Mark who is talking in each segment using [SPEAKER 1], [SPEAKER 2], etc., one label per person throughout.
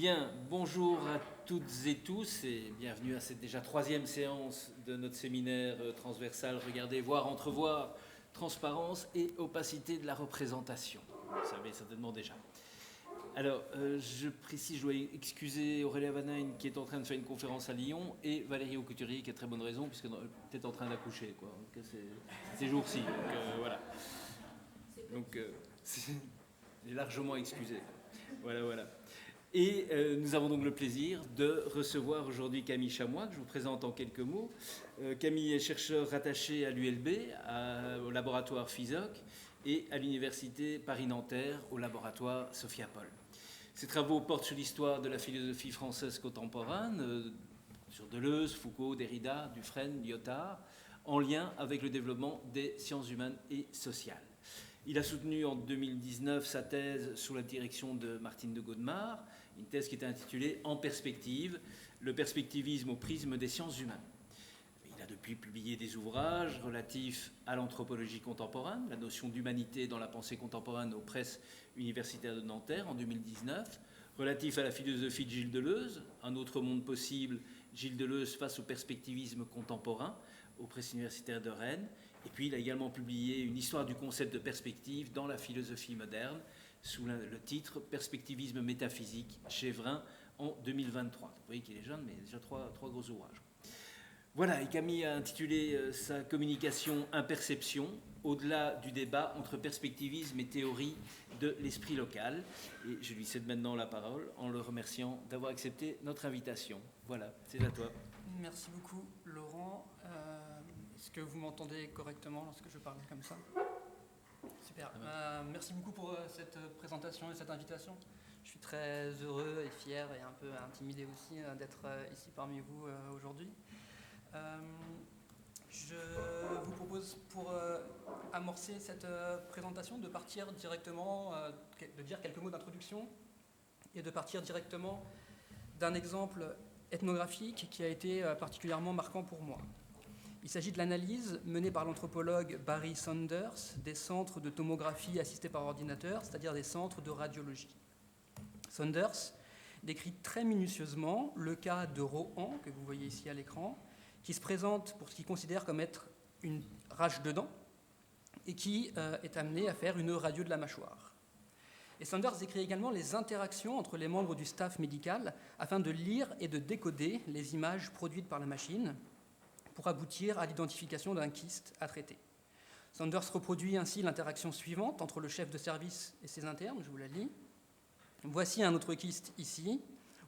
[SPEAKER 1] Bien, bonjour à toutes et tous et bienvenue à cette déjà troisième séance de notre séminaire transversal Regarder, voir, entrevoir, transparence et opacité de la représentation. Vous savez certainement déjà. Alors, je précise, je dois excuser Aurélia Vanaine qui est en train de faire une conférence à Lyon et Valérie Aucouturier qui a très bonne raison puisqu'elle est peut-être en train d'accoucher, quoi. Donc, ces jours-ci. Donc, voilà. Donc, c'est largement excusé. Voilà. Et nous avons donc le plaisir de recevoir aujourd'hui Camille Chamois, que je vous présente en quelques mots. Camille est chercheur rattaché à l'ULB, au laboratoire FISOC, et à l'université Paris-Nanterre, au laboratoire Sophia Paul. Ses travaux portent sur l'histoire de la philosophie française contemporaine, sur Deleuze, Foucault, Derrida, Dufresne, Lyotard, en lien avec le développement des sciences humaines et sociales. Il a soutenu en 2019 sa thèse sous la direction de Martine de Godemar, une thèse qui était intitulée « En perspective, le perspectivisme au prisme des sciences humaines ». Il a depuis publié des ouvrages relatifs à l'anthropologie contemporaine, la notion d'humanité dans la pensée contemporaine aux presses universitaires de Nanterre en 2019, relatifs à la philosophie de Gilles Deleuze, Un autre monde possible, Gilles Deleuze face au perspectivisme contemporain aux presses universitaires de Rennes. Et puis il a également publié une histoire du concept de perspective dans la philosophie moderne sous le titre « Perspectivisme métaphysique » chez Vrin en 2023. Vous voyez qu'il est jeune, mais il y a déjà trois gros ouvrages. Voilà, et Camille a intitulé sa communication « Imperception », au-delà du débat entre perspectivisme et théorie de l'esprit local. Et je lui cède maintenant la parole en le remerciant d'avoir accepté notre invitation. Voilà, c'est à toi.
[SPEAKER 2] Merci beaucoup, Laurent. Est-ce que vous m'entendez correctement lorsque je parle comme ça? Super. Merci beaucoup pour cette présentation et cette invitation. Je suis très heureux et fier et un peu intimidé aussi d'être ici parmi vous aujourd'hui. Je vous propose pour amorcer cette présentation de partir directement, de dire quelques mots d'introduction et de partir directement d'un exemple ethnographique qui a été particulièrement marquant pour moi. Il s'agit de l'analyse menée par l'anthropologue Barry Saunders des centres de tomographie assistés par ordinateur, c'est-à-dire des centres de radiologie. Saunders décrit très minutieusement le cas de Rohan, que vous voyez ici à l'écran, qui se présente pour ce qu'il considère comme être une rage de dents et qui est amené à faire une radio de la mâchoire. Et Saunders décrit également les interactions entre les membres du staff médical afin de lire et de décoder les images produites par la machine pour aboutir à l'identification d'un kyste à traiter. Saunders reproduit ainsi l'interaction suivante entre le chef de service et ses internes, je vous la lis. Voici un autre kyste ici,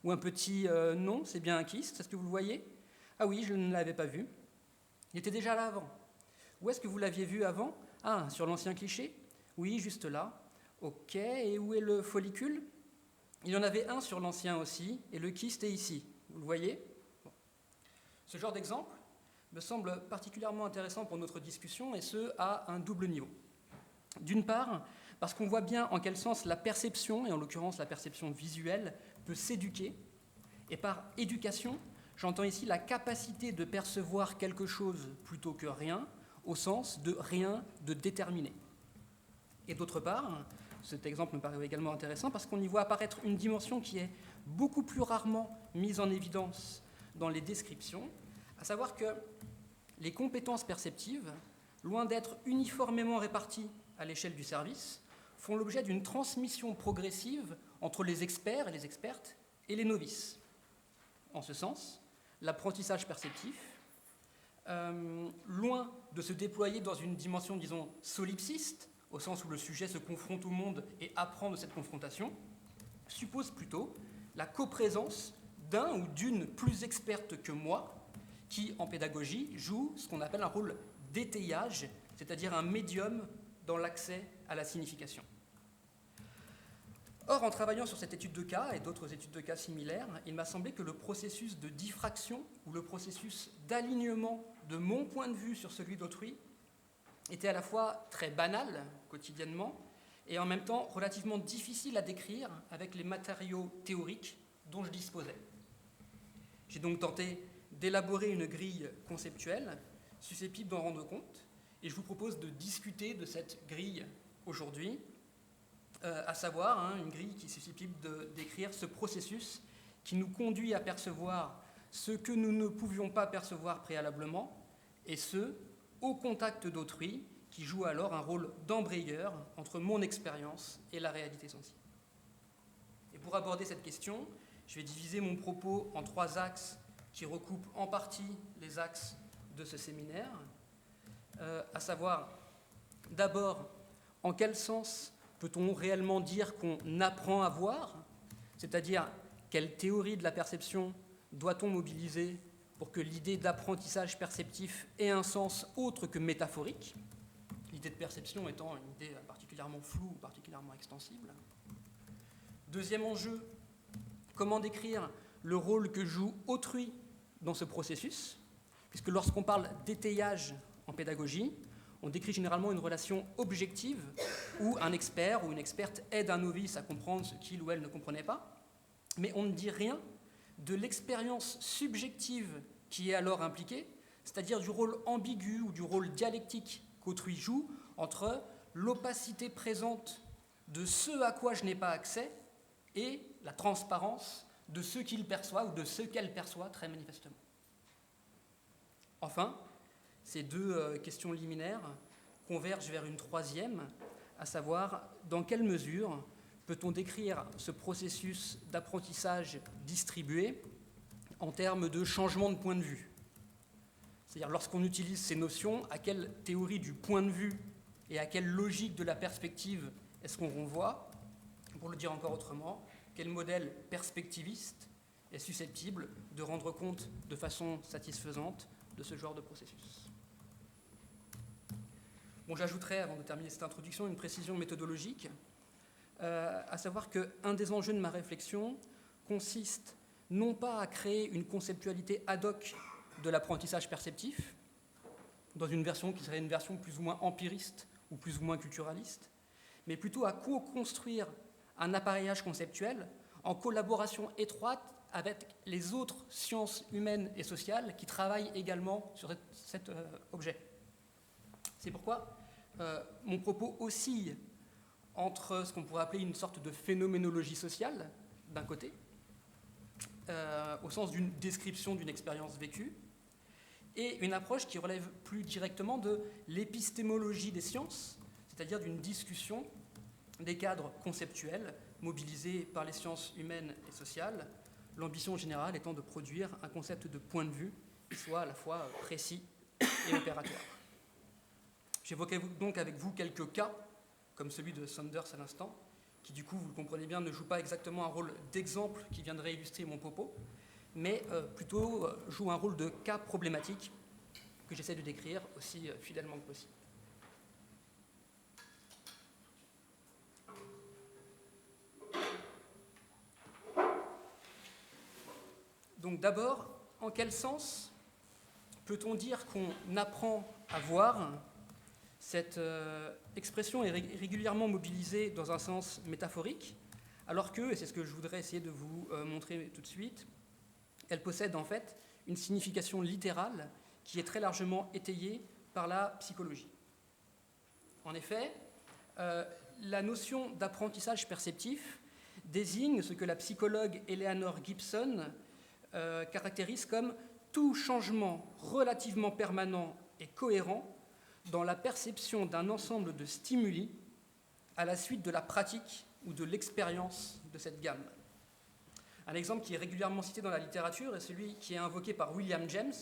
[SPEAKER 2] ou un petit non, c'est bien un kyste, est-ce que vous le voyez? Ah oui, je ne l'avais pas vu. Il était déjà là avant. Où est-ce que vous l'aviez vu avant? Ah, sur l'ancien cliché? Oui, juste là. Ok, et où est le follicule? Il y en avait un sur l'ancien aussi, et le kyste est ici. Vous le voyez? Bon. Ce genre d'exemple me semble particulièrement intéressant pour notre discussion, et ce, à un double niveau. D'une part, parce qu'on voit bien en quel sens la perception, et en l'occurrence la perception visuelle, peut s'éduquer, et par éducation, j'entends ici la capacité de percevoir quelque chose plutôt que rien, au sens de rien de déterminé. Et d'autre part, cet exemple me paraît également intéressant parce qu'on y voit apparaître une dimension qui est beaucoup plus rarement mise en évidence dans les descriptions, à savoir que les compétences perceptives, loin d'être uniformément réparties à l'échelle du service, font l'objet d'une transmission progressive entre les experts et les expertes et les novices. En ce sens, l'apprentissage perceptif, loin de se déployer dans une dimension, disons, solipsiste, au sens où le sujet se confronte au monde et apprend de cette confrontation, suppose plutôt la coprésence d'un ou d'une plus experte que moi, qui, en pédagogie, joue ce qu'on appelle un rôle d'étayage, c'est-à-dire un médium dans l'accès à la signification. Or, en travaillant sur cette étude de cas et d'autres études de cas similaires, il m'a semblé que le processus de diffraction ou le processus d'alignement de mon point de vue sur celui d'autrui était à la fois très banal quotidiennement et en même temps relativement difficile à décrire avec les matériaux théoriques dont je disposais. J'ai donc tenté d'élaborer une grille conceptuelle susceptible d'en rendre compte et je vous propose de discuter de cette grille aujourd'hui à savoir une grille qui est susceptible de décrire ce processus qui nous conduit à percevoir ce que nous ne pouvions pas percevoir préalablement, et ce, au contact d'autrui, qui joue alors un rôle d'embrayeur entre mon expérience et la réalité sensible. Et pour aborder cette question, je vais diviser mon propos en 3 axes qui recoupent en partie les axes de ce séminaire, à savoir, d'abord, en quel sens peut-on réellement dire qu'on apprend à voir, c'est-à-dire quelle théorie de la perception doit-on mobiliser pour que l'idée d'apprentissage perceptif ait un sens autre que métaphorique, l'idée de perception étant une idée particulièrement floue ou particulièrement extensible. Deuxième enjeu, comment décrire le rôle que joue autrui dans ce processus, puisque lorsqu'on parle d'étayage en pédagogie, on décrit généralement une relation objective où un expert ou une experte aide un novice à comprendre ce qu'il ou elle ne comprenait pas, mais on ne dit rien de l'expérience subjective qui est alors impliquée, c'est-à-dire du rôle ambigu ou du rôle dialectique qu'autrui joue entre l'opacité présente de ce à quoi je n'ai pas accès et la transparence de ce qu'il perçoit ou de ce qu'elle perçoit très manifestement. Enfin, ces 2 questions liminaires convergent vers une 3e, à savoir dans quelle mesure peut-on décrire ce processus d'apprentissage distribué en termes de changement de point de vue. C'est-à-dire lorsqu'on utilise ces notions, à quelle théorie du point de vue et à quelle logique de la perspective est-ce qu'on renvoie? Pour le dire encore autrement, quel modèle perspectiviste est susceptible de rendre compte de façon satisfaisante de ce genre de processus. Bon, j'ajouterai, avant de terminer cette introduction, une précision méthodologique, à savoir qu'un des enjeux de ma réflexion consiste non pas à créer une conceptualité ad hoc de l'apprentissage perceptif, dans une version qui serait une version plus ou moins empiriste ou plus ou moins culturaliste, mais plutôt à co-construire un appareillage conceptuel en collaboration étroite avec les autres sciences humaines et sociales qui travaillent également sur cet objet. C'est pourquoi mon propos oscille entre ce qu'on pourrait appeler une sorte de phénoménologie sociale, d'un côté, au sens d'une description d'une expérience vécue, et une approche qui relève plus directement de l'épistémologie des sciences, c'est-à-dire d'une discussion des cadres conceptuels mobilisés par les sciences humaines et sociales, l'ambition générale étant de produire un concept de point de vue qui soit à la fois précis et opératoire. J'évoquais donc avec vous quelques cas, comme celui de Sanders à l'instant, qui du coup, vous le comprenez bien, ne joue pas exactement un rôle d'exemple qui viendrait illustrer mon propos, mais plutôt joue un rôle de cas problématique que j'essaie de décrire aussi fidèlement que possible. Donc d'abord, en quel sens peut-on dire qu'on apprend à voir? Cette expression est régulièrement mobilisée dans un sens métaphorique, alors que, et c'est ce que je voudrais essayer de vous montrer tout de suite, elle possède en fait une signification littérale qui est très largement étayée par la psychologie. En effet, la notion d'apprentissage perceptif désigne ce que la psychologue Eleanor Gibson caractérise comme tout changement relativement permanent et cohérent dans la perception d'un ensemble de stimuli à la suite de la pratique ou de l'expérience de cette gamme. Un exemple qui est régulièrement cité dans la littérature est celui qui est invoqué par William James,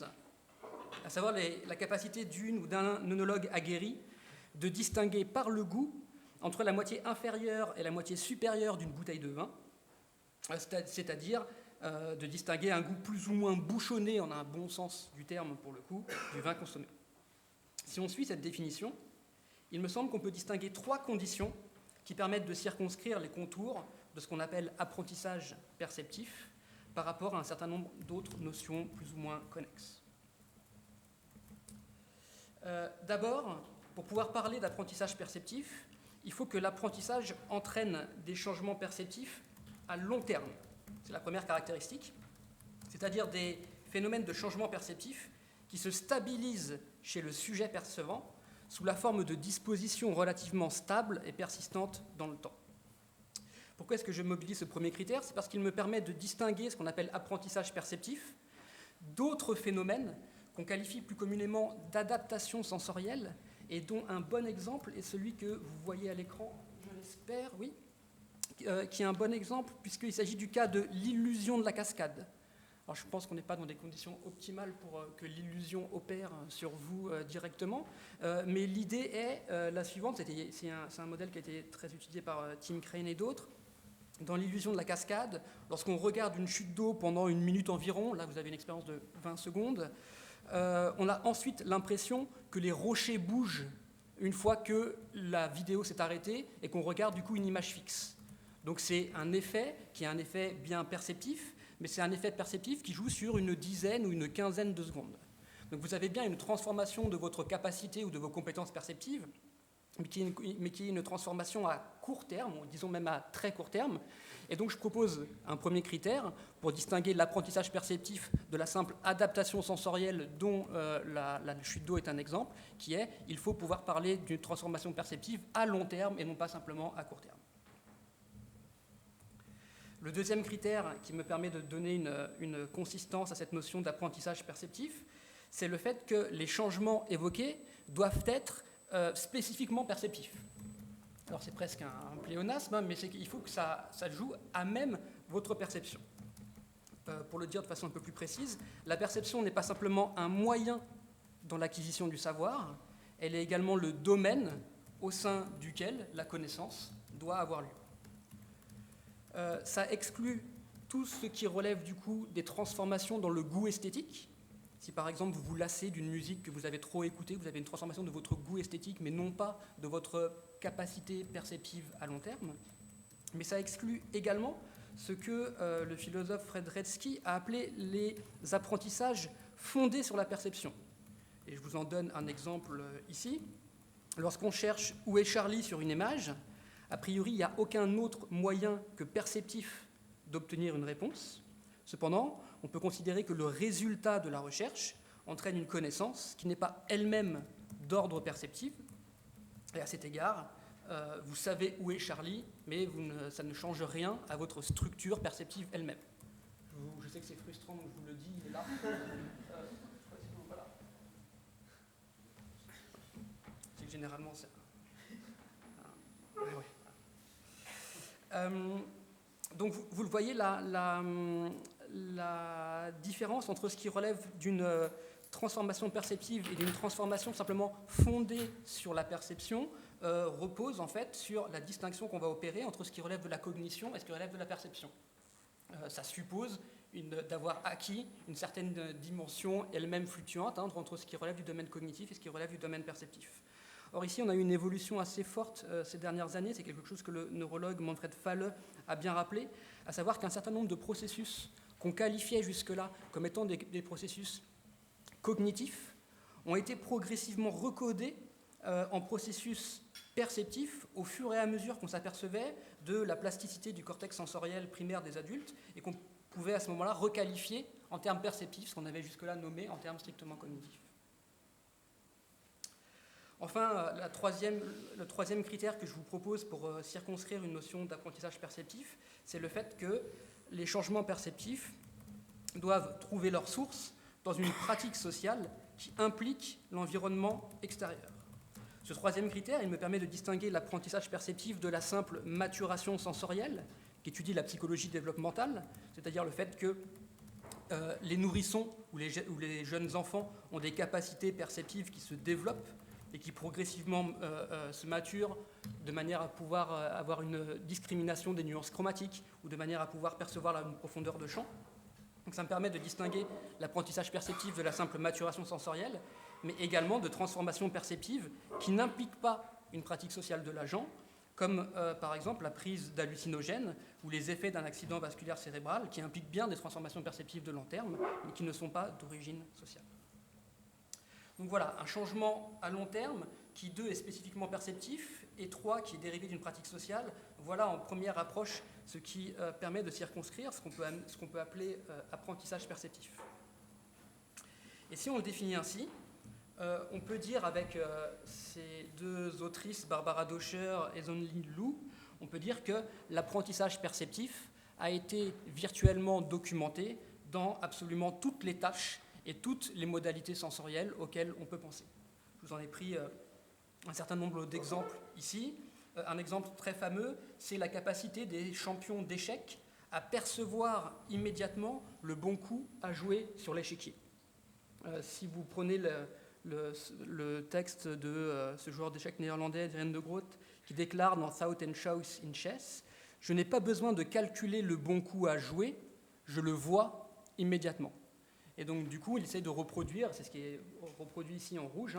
[SPEAKER 2] à savoir la capacité d'une ou d'un œnologue aguerri de distinguer par le goût entre la moitié inférieure et la moitié supérieure d'une bouteille de vin, c'est-à-dire de distinguer un goût plus ou moins bouchonné, en un bon sens du terme pour le coup, du vin consommé. Si on suit cette définition, il me semble qu'on peut distinguer 3 conditions qui permettent de circonscrire les contours de ce qu'on appelle apprentissage perceptif par rapport à un certain nombre d'autres notions plus ou moins connexes. D'abord, pour pouvoir parler d'apprentissage perceptif, il faut que l'apprentissage entraîne des changements perceptifs à long terme. C'est la première caractéristique, c'est-à-dire des phénomènes de changement perceptif qui se stabilisent chez le sujet percevant sous la forme de dispositions relativement stables et persistantes dans le temps. Pourquoi est-ce que je mobilise ce premier critère? C'est parce qu'il me permet de distinguer ce qu'on appelle apprentissage perceptif d'autres phénomènes qu'on qualifie plus communément d'adaptation sensorielle et dont un bon exemple est celui que vous voyez à l'écran, je l'espère, oui, qui est un bon exemple puisqu'il s'agit du cas de l'illusion de la cascade. Alors je pense qu'on n'est pas dans des conditions optimales pour que l'illusion opère sur vous directement, mais l'idée est la suivante, c'est un modèle qui a été très utilisé par Tim Crane et d'autres. Dans l'illusion de la cascade, lorsqu'on regarde une chute d'eau pendant 1 minute environ, là vous avez une expérience de 20 secondes, on a ensuite l'impression que les rochers bougent une fois que la vidéo s'est arrêtée et qu'on regarde du coup une image fixe. Donc c'est un effet qui est un effet bien perceptif, mais c'est un effet perceptif qui joue sur une dizaine ou une quinzaine de secondes. Donc vous avez bien une transformation de votre capacité ou de vos compétences perceptives, mais qui est une transformation à court terme, disons même à très court terme. Et donc je propose un premier critère pour distinguer l'apprentissage perceptif de la simple adaptation sensorielle dont la chute d'eau est un exemple, qui est il faut pouvoir parler d'une transformation perceptive à long terme et non pas simplement à court terme. Le deuxième critère qui me permet de donner une consistance à cette notion d'apprentissage perceptif, c'est le fait que les changements évoqués doivent être spécifiquement perceptifs. Alors c'est presque un pléonasme, mais il faut que ça joue à même votre perception. Pour le dire de façon un peu plus précise, la perception n'est pas simplement un moyen dans l'acquisition du savoir, elle est également le domaine au sein duquel la connaissance doit avoir lieu. Ça exclut tout ce qui relève du coup des transformations dans le goût esthétique. Si par exemple vous vous lassez d'une musique que vous avez trop écoutée, vous avez une transformation de votre goût esthétique, mais non pas de votre capacité perceptive à long terme. Mais ça exclut également ce que le philosophe Fred Redsky a appelé les apprentissages fondés sur la perception. Et je vous en donne un exemple ici. Lorsqu'on cherche où est Charlie sur une image, a priori, il n'y a aucun autre moyen que perceptif d'obtenir une réponse. Cependant, on peut considérer que le résultat de la recherche entraîne une connaissance qui n'est pas elle-même d'ordre perceptif. Et à cet égard, vous savez où est Charlie, mais ça ne change rien à votre structure perceptive elle-même. Je sais que c'est frustrant, donc je vous le dis, il est là. Voilà. C'est que généralement, c'est... Ouais. Donc vous le voyez, la différence entre ce qui relève d'une transformation perceptive et d'une transformation simplement fondée sur la perception repose en fait sur la distinction qu'on va opérer entre ce qui relève de la cognition et ce qui relève de la perception. Ça suppose d'avoir acquis une certaine dimension elle-même fluctuante entre ce qui relève du domaine cognitif et ce qui relève du domaine perceptif. Or ici, on a eu une évolution assez forte ces dernières années, c'est quelque chose que le neurologue Manfred Falle a bien rappelé, à savoir qu'un certain nombre de processus qu'on qualifiait jusque-là comme étant des processus cognitifs ont été progressivement recodés en processus perceptifs au fur et à mesure qu'on s'apercevait de la plasticité du cortex sensoriel primaire des adultes et qu'on pouvait à ce moment-là requalifier en termes perceptifs ce qu'on avait jusque-là nommé en termes strictement cognitifs. Enfin, le troisième critère que je vous propose pour circonscrire une notion d'apprentissage perceptif, c'est le fait que les changements perceptifs doivent trouver leur source dans une pratique sociale qui implique l'environnement extérieur. Ce troisième critère, il me permet de distinguer l'apprentissage perceptif de la simple maturation sensorielle, qui étudie la psychologie développementale, c'est-à-dire le fait que les nourrissons ou les jeunes enfants ont des capacités perceptives qui se développent et qui progressivement se maturent de manière à pouvoir avoir une discrimination des nuances chromatiques ou de manière à pouvoir percevoir une profondeur de champ. Donc ça me permet de distinguer l'apprentissage perceptif de la simple maturation sensorielle, mais également de transformations perceptives qui n'impliquent pas une pratique sociale de l'agent, comme par exemple la prise d'hallucinogènes ou les effets d'un accident vasculaire cérébral qui impliquent bien des transformations perceptives de long terme, mais qui ne sont pas d'origine sociale. Donc voilà, un changement à long terme qui, 2, est spécifiquement perceptif et 3, qui est dérivé d'une pratique sociale. Voilà en première approche ce qui permet de circonscrire ce qu'on peut appeler apprentissage perceptif. Et si on le définit ainsi, on peut dire avec ces deux autrices, Barbara Doscher et Zhonglin Lu, On peut dire que l'apprentissage perceptif a été virtuellement documenté dans absolument toutes les tâches et toutes les modalités sensorielles auxquelles on peut penser. Je vous en ai pris un certain nombre d'exemples ici. Un exemple très fameux, c'est la capacité des champions d'échecs à percevoir immédiatement le bon coup à jouer sur l'échiquier. Si vous prenez le texte de ce joueur d'échecs néerlandais, Adrien de Groot, qui déclare dans Thought and Choice in Chess, « Je n'ai pas besoin de calculer le bon coup à jouer, je le vois immédiatement ». Et donc du coup, il essaie de reproduire, c'est ce qui est reproduit ici en rouge,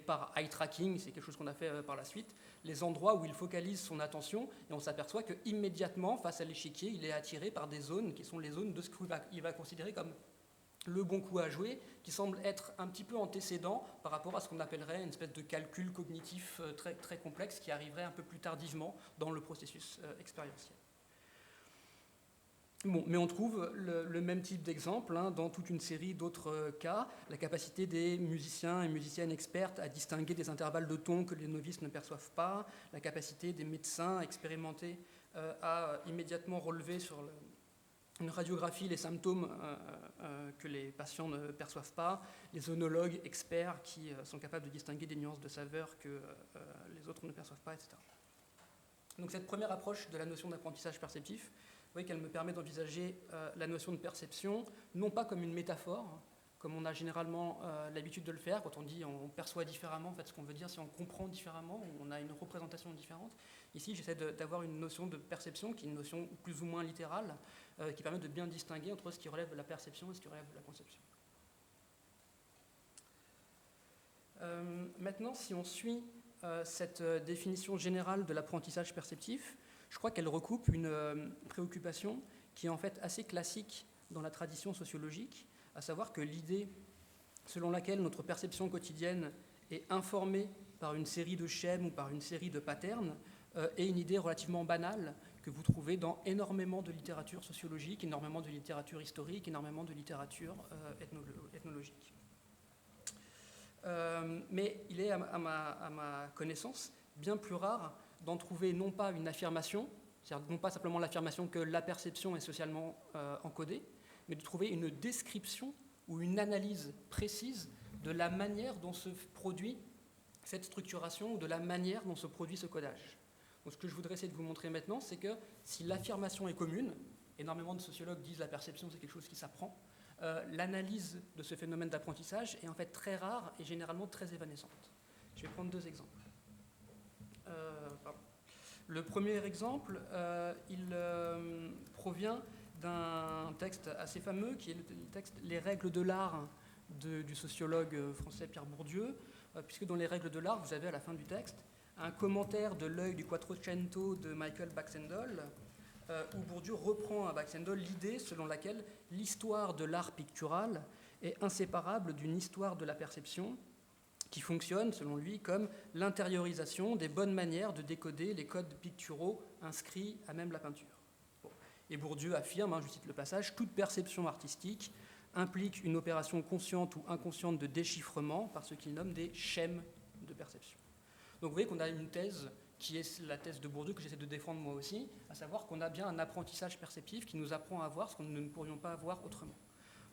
[SPEAKER 2] par eye tracking, c'est quelque chose qu'on a fait par la suite, les endroits où il focalise son attention, et on s'aperçoit qu'immédiatement, face à l'échiquier, il est attiré par des zones qui sont les zones de ce qu'il va considérer comme le bon coup à jouer, qui semble être un petit peu antécédent par rapport à ce qu'on appellerait une espèce de calcul cognitif très, très complexe qui arriverait un peu plus tardivement dans le processus expérientiel. Bon, mais on trouve le même type d'exemple dans toute une série d'autres cas. La capacité des musiciens et musiciennes expertes à distinguer des intervalles de ton que les novices ne perçoivent pas, la capacité des médecins expérimentés à immédiatement relever sur une radiographie les symptômes que les patients ne perçoivent pas, les œnologues experts qui sont capables de distinguer des nuances de saveur que les autres ne perçoivent pas, etc. Donc cette première approche de la notion d'apprentissage perceptif, vous voyez qu'elle me permet d'envisager la notion de perception, non pas comme une métaphore, comme on a généralement l'habitude de le faire, quand on dit on perçoit différemment, en fait ce qu'on veut dire c'est on comprend différemment, on a une représentation différente. Ici j'essaie d'avoir une notion de perception qui est une notion plus ou moins littérale, qui permet de bien distinguer entre ce qui relève de la perception et ce qui relève de la conception. Maintenant, si on suit cette définition générale de l'apprentissage perceptif, je crois qu'elle recoupe une préoccupation qui est en fait assez classique dans la tradition sociologique, à savoir que l'idée selon laquelle notre perception quotidienne est informée par une série de schèmes ou par une série de patterns est une idée relativement banale que vous trouvez dans énormément de littérature sociologique, énormément de littérature historique, énormément de littérature ethnologique. Mais il est, à ma connaissance, bien plus rare d'en trouver non pas une affirmation, c'est-à-dire non pas simplement l'affirmation que la perception est socialement encodée, mais de trouver une description ou une analyse précise de la manière dont se produit cette structuration ou de la manière dont se produit ce codage. Donc, ce que je voudrais essayer de vous montrer maintenant, c'est que si l'affirmation est commune, énormément de sociologues disent la perception c'est quelque chose qui s'apprend, l'analyse de ce phénomène d'apprentissage est en fait très rare et généralement très évanescente. Je vais prendre deux exemples. Le premier exemple, il provient d'un texte assez fameux qui est le texte « Les règles de l'art » du sociologue français Pierre Bourdieu, puisque dans les règles de l'art, vous avez à la fin du texte un commentaire de l'œil du Quattrocento de Michael Baxendale, où Bourdieu reprend à Baxendale l'idée selon laquelle l'histoire de l'art pictural est inséparable d'une histoire de la perception qui fonctionne, selon lui, comme l'intériorisation des bonnes manières de décoder les codes picturaux inscrits à même la peinture. Bon. Et Bourdieu affirme, je cite le passage, « Toute perception artistique implique une opération consciente ou inconsciente de déchiffrement par ce qu'il nomme des schèmes de perception. » Donc vous voyez qu'on a une thèse qui est la thèse de Bourdieu que j'essaie de défendre moi aussi, à savoir qu'on a bien un apprentissage perceptif qui nous apprend à voir ce que nous ne pourrions pas avoir autrement.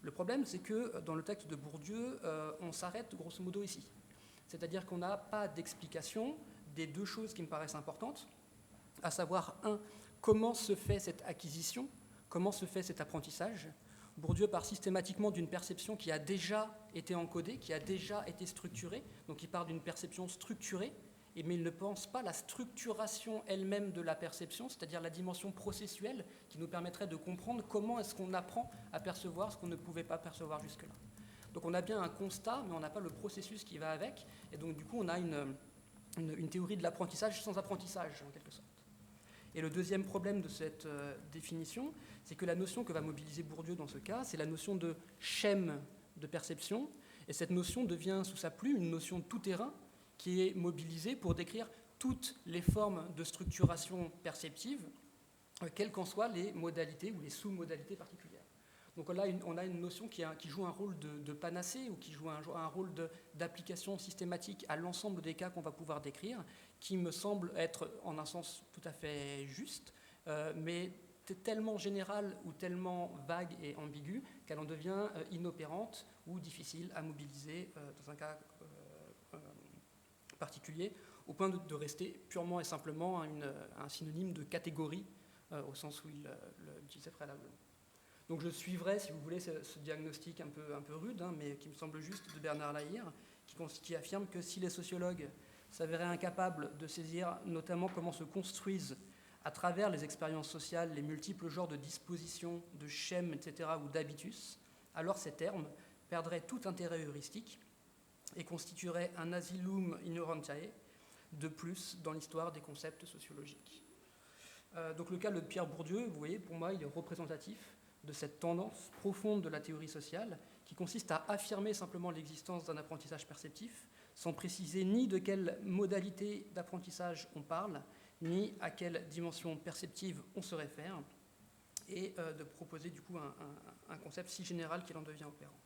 [SPEAKER 2] Le problème, c'est que dans le texte de Bourdieu, on s'arrête grosso modo ici. C'est-à-dire qu'on n'a pas d'explication des deux choses qui me paraissent importantes, à savoir, comment se fait cette acquisition, comment se fait cet apprentissage. Bourdieu part systématiquement d'une perception qui a déjà été encodée, qui a déjà été structurée, donc il part d'une perception structurée, mais il ne pense pas la structuration elle-même de la perception, c'est-à-dire la dimension processuelle qui nous permettrait de comprendre comment est-ce qu'on apprend à percevoir ce qu'on ne pouvait pas percevoir jusque-là. Donc on a bien un constat, mais on n'a pas le processus qui va avec, et donc du coup on a une théorie de l'apprentissage sans apprentissage, en quelque sorte. Et le deuxième problème de cette définition, c'est que la notion que va mobiliser Bourdieu dans ce cas, c'est la notion de schème de perception, et cette notion devient sous sa plume une notion tout-terrain qui est mobilisée pour décrire toutes les formes de structuration perceptive, quelles qu'en soient les modalités ou les sous-modalités particulières. Donc là, on a une notion qui joue un rôle de panacée ou qui joue un rôle d'application systématique à l'ensemble des cas qu'on va pouvoir décrire, qui me semble être en un sens tout à fait juste, mais tellement générale ou tellement vague et ambiguë qu'elle en devient inopérante ou difficile à mobiliser dans un cas particulier, au point de rester purement et simplement un synonyme de catégorie, au sens où il l'utilisait préalablement. Donc je suivrai, si vous voulez, ce diagnostic un peu rude, mais qui me semble juste, de Bernard Lahire, qui affirme que si les sociologues s'avéraient incapables de saisir notamment comment se construisent à travers les expériences sociales les multiples genres de dispositions, de schèmes, etc., ou d'habitus, alors ces termes perdraient tout intérêt heuristique et constitueraient un asylum ignorantiae de plus dans l'histoire des concepts sociologiques. Donc le cas de Pierre Bourdieu, vous voyez, pour moi, il est représentatif de cette tendance profonde de la théorie sociale qui consiste à affirmer simplement l'existence d'un apprentissage perceptif sans préciser ni de quelle modalité d'apprentissage on parle, ni à quelle dimension perceptive on se réfère, et de proposer du coup un concept si général qu'il en devient opérant.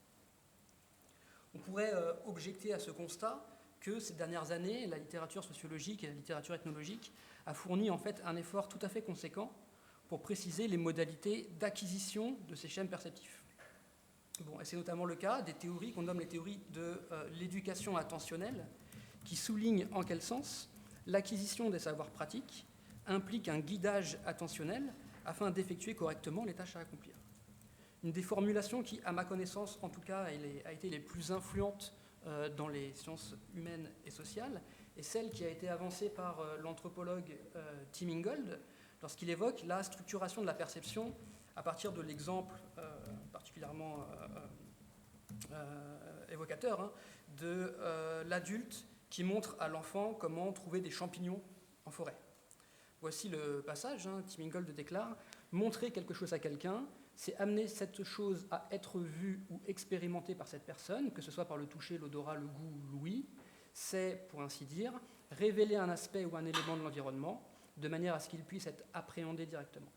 [SPEAKER 2] On pourrait objecter à ce constat que ces dernières années, la littérature sociologique et la littérature ethnologique a fourni en fait un effort tout à fait conséquent pour préciser les modalités d'acquisition de ces schèmes perceptifs. Bon, et c'est notamment le cas des théories qu'on nomme les théories de l'éducation attentionnelle, qui soulignent en quel sens l'acquisition des savoirs pratiques implique un guidage attentionnel afin d'effectuer correctement les tâches à accomplir. Une des formulations qui, à ma connaissance en tout cas, a été les plus influentes dans les sciences humaines et sociales, est celle qui a été avancée par l'anthropologue Tim Ingold, lorsqu'il évoque la structuration de la perception à partir de l'exemple particulièrement évocateur de l'adulte qui montre à l'enfant comment trouver des champignons en forêt. Voici le passage, Tim Ingold déclare « Montrer quelque chose à quelqu'un, c'est amener cette chose à être vue ou expérimentée par cette personne, que ce soit par le toucher, l'odorat, le goût ou l'ouïe. C'est, pour ainsi dire, révéler un aspect ou un élément de l'environnement, de manière à ce qu'il puisse être appréhendé directement.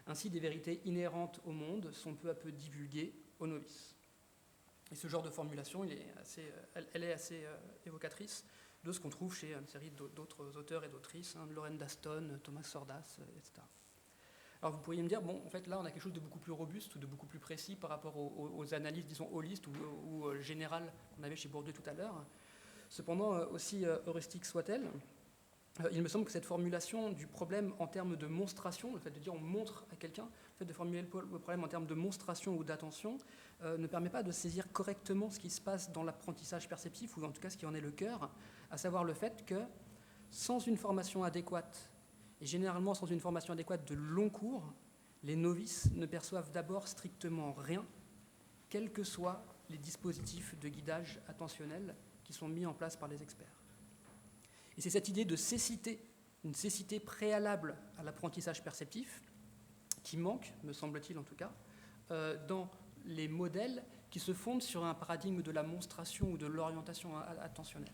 [SPEAKER 2] Ainsi, des vérités inhérentes au monde sont peu à peu divulguées aux novices. » Et ce genre de formulation, elle est assez évocatrice de ce qu'on trouve chez une série d'autres auteurs et d'autrices, Lorraine Daston, Thomas Sordas, etc. Alors vous pourriez me dire, bon, en fait là on a quelque chose de beaucoup plus robuste ou de beaucoup plus précis par rapport aux analyses, disons, holistes ou générales qu'on avait chez Bourdieu tout à l'heure. Cependant, aussi heuristique soit-elle, il me semble que cette formulation du problème en termes de monstration, le fait de dire on montre à quelqu'un, le fait de formuler le problème en termes de monstration ou d'attention, ne permet pas de saisir correctement ce qui se passe dans l'apprentissage perceptif, ou en tout cas ce qui en est le cœur, à savoir le fait que sans une formation adéquate, et généralement sans une formation adéquate de long cours, les novices ne perçoivent d'abord strictement rien, quels que soient les dispositifs de guidage attentionnel qui sont mis en place par les experts. Et c'est cette idée de cécité, une cécité préalable à l'apprentissage perceptif, qui manque, me semble-t-il en tout cas, dans les modèles qui se fondent sur un paradigme de la monstration ou de l'orientation attentionnelle.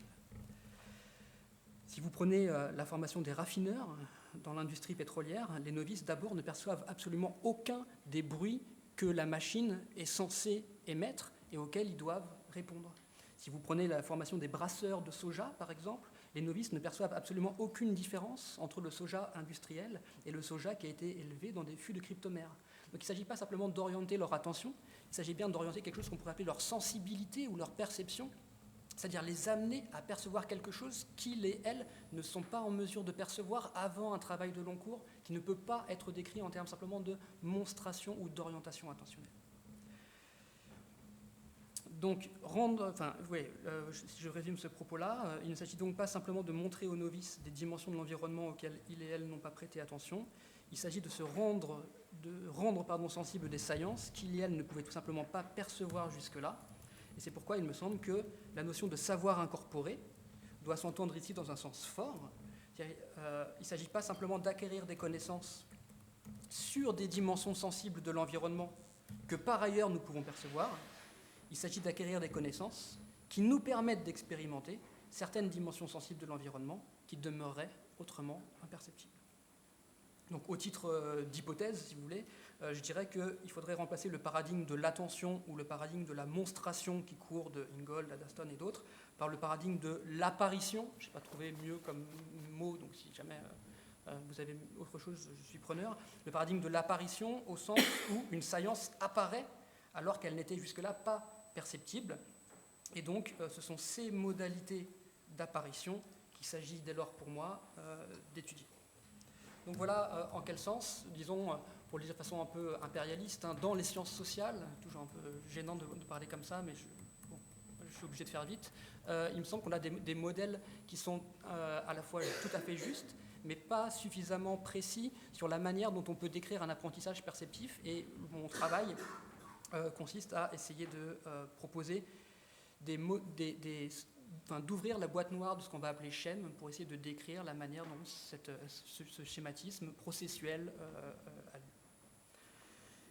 [SPEAKER 2] Si vous prenez la formation des raffineurs dans l'industrie pétrolière, les novices d'abord ne perçoivent absolument aucun des bruits que la machine est censée émettre et auxquels ils doivent répondre. Si vous prenez la formation des brasseurs de soja, par exemple, les novices ne perçoivent absolument aucune différence entre le soja industriel et le soja qui a été élevé dans des fûts de cryptomères. Donc il ne s'agit pas simplement d'orienter leur attention, il s'agit bien d'orienter quelque chose qu'on pourrait appeler leur sensibilité ou leur perception, c'est-à-dire les amener à percevoir quelque chose qu'ils et elles ne sont pas en mesure de percevoir avant un travail de long cours qui ne peut pas être décrit en termes simplement de monstration ou d'orientation attentionnelle. Donc, si je résume ce propos-là, il ne s'agit donc pas simplement de montrer aux novices des dimensions de l'environnement auxquelles ils et elles n'ont pas prêté attention, il s'agit de rendre sensibles des saillances qu'ils et elles ne pouvaient tout simplement pas percevoir jusque-là. Et c'est pourquoi il me semble que la notion de savoir incorporé doit s'entendre ici dans un sens fort. Il ne s'agit pas simplement d'acquérir des connaissances sur des dimensions sensibles de l'environnement que par ailleurs nous pouvons percevoir. Il s'agit d'acquérir des connaissances qui nous permettent d'expérimenter certaines dimensions sensibles de l'environnement qui demeureraient autrement imperceptibles. Donc au titre d'hypothèse, si vous voulez, je dirais qu'il faudrait remplacer le paradigme de l'attention ou le paradigme de la monstration qui court de Ingold, Addaston et d'autres par le paradigme de l'apparition. Je n'ai pas trouvé mieux comme mot, donc si jamais vous avez autre chose, je suis preneur. Le paradigme de l'apparition au sens où une science apparaît alors qu'elle n'était jusque-là pas perceptible. Et donc ce sont ces modalités d'apparition qu'il s'agit dès lors pour moi d'étudier. Donc voilà en quel sens, disons, pour le dire de façon un peu impérialiste, dans les sciences sociales, toujours un peu gênant de parler comme ça, mais je suis obligé de faire vite, il me semble qu'on a des modèles qui sont à la fois tout à fait justes, mais pas suffisamment précis sur la manière dont on peut décrire un apprentissage perceptif. Et mon travail consiste à essayer de proposer d'ouvrir la boîte noire de ce qu'on va appeler schème pour essayer de décrire la manière dont ce schématisme processuel a lieu.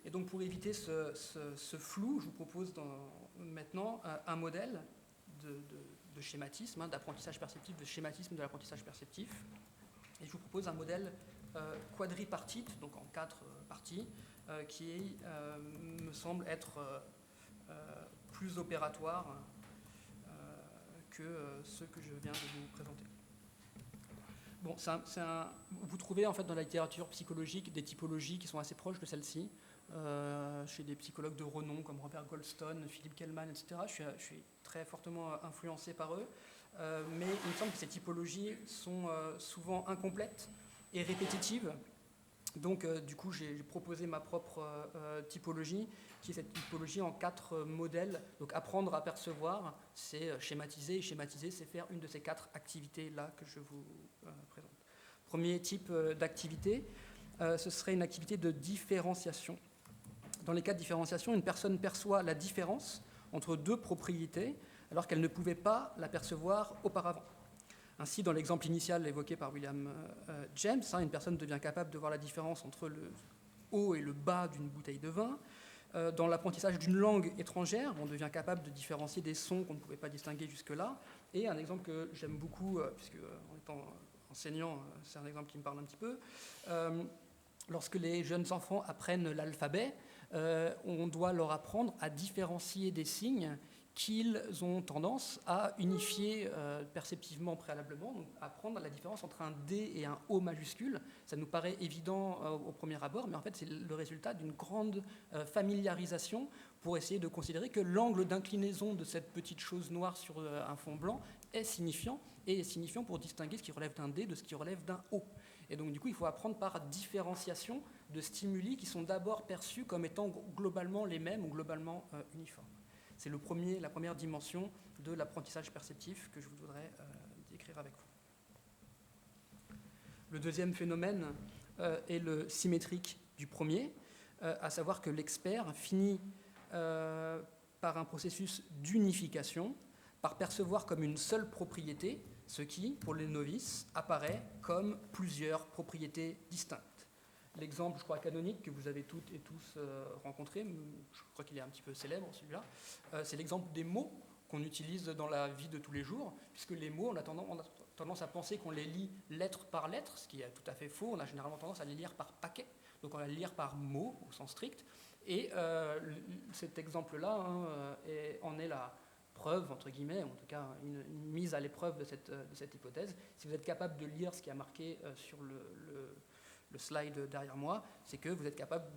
[SPEAKER 2] Et donc pour éviter ce flou, je vous propose maintenant un modèle de schématisme, d'apprentissage perceptif, de schématisme de l'apprentissage perceptif. Et je vous propose un modèle quadripartite, donc en 4 parties, qui me semble être plus opératoire que ceux que je viens de vous présenter. Bon, vous trouvez en fait dans la littérature psychologique des typologies qui sont assez proches de celle-ci, chez des psychologues de renom comme Robert Goldstone, Philippe Kellman, etc. Je suis très fortement influencé par eux, mais il me semble que ces typologies sont souvent incomplètes et répétitives. Donc, du coup, j'ai proposé ma propre typologie, qui est cette typologie en 4 modèles. Donc, apprendre à percevoir, c'est schématiser. Et schématiser, c'est faire une de ces 4 activités-là que je vous présente. Premier type d'activité, ce serait une activité de différenciation. Dans les cas de différenciation, une personne perçoit la différence entre 2 propriétés, alors qu'elle ne pouvait pas la percevoir auparavant. Ainsi, dans l'exemple initial évoqué par William James, une personne devient capable de voir la différence entre le haut et le bas d'une bouteille de vin. Dans l'apprentissage d'une langue étrangère, on devient capable de différencier des sons qu'on ne pouvait pas distinguer jusque-là. Et un exemple que j'aime beaucoup, puisque en étant enseignant, c'est un exemple qui me parle un petit peu, lorsque les jeunes enfants apprennent l'alphabet, on doit leur apprendre à différencier des signes qu'ils ont tendance à unifier perceptivement préalablement, donc apprendre la différence entre un D et un O majuscule. Ça nous paraît évident au premier abord, mais en fait c'est le résultat d'une grande familiarisation pour essayer de considérer que l'angle d'inclinaison de cette petite chose noire sur un fond blanc est signifiant, et est signifiant pour distinguer ce qui relève d'un D de ce qui relève d'un O. Et donc du coup il faut apprendre par différenciation de stimuli qui sont d'abord perçus comme étant globalement les mêmes ou globalement uniformes. C'est la première dimension de l'apprentissage perceptif que je voudrais décrire avec vous. Le deuxième phénomène est le symétrique du premier, à savoir que l'expert finit par un processus d'unification, par percevoir comme une seule propriété ce qui, pour les novices, apparaît comme plusieurs propriétés distinctes. L'exemple, je crois, canonique que vous avez toutes et tous rencontré, je crois qu'il est un petit peu célèbre celui-là, c'est l'exemple des mots qu'on utilise dans la vie de tous les jours, puisque les mots, on a tendance à penser qu'on les lit lettre par lettre, ce qui est tout à fait faux. On a généralement tendance à les lire par paquet, donc on va les lire par mot au sens strict. Et cet exemple-là en est la preuve, entre guillemets, en tout cas une mise à l'épreuve de cette hypothèse. Si vous êtes capable de lire ce qui est marqué sur le slide derrière moi, c'est que vous êtes capable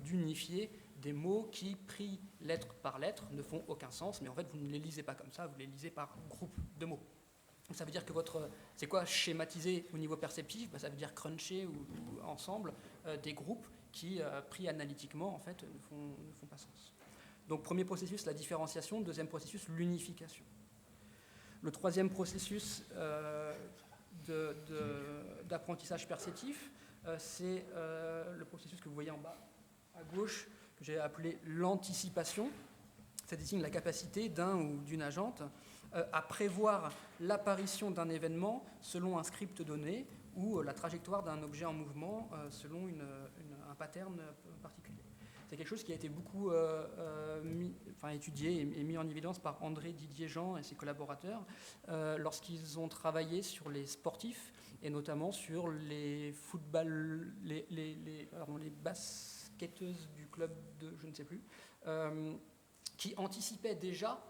[SPEAKER 2] d'unifier des mots qui, pris lettre par lettre, ne font aucun sens, mais en fait vous ne les lisez pas comme ça, vous les lisez par groupe de mots. Ça veut dire que c'est quoi schématiser au niveau perceptif? Ça veut dire cruncher ou ensemble des groupes qui, pris analytiquement, en fait, ne font pas sens. Donc premier processus, la différenciation. Deuxième processus, l'unification. Le troisième processus d'apprentissage perceptif, c'est le processus que vous voyez en bas à gauche, que j'ai appelé l'anticipation. Ça désigne la capacité d'un ou d'une agente à prévoir l'apparition d'un événement selon un script donné ou la trajectoire d'un objet en mouvement selon un pattern particulier. C'est quelque chose qui a été beaucoup étudié et mis en évidence par André Didier-Jean et ses collaborateurs lorsqu'ils ont travaillé sur les sportifs et notamment sur les les basketteuses du club de je ne sais plus, qui anticipaient déjà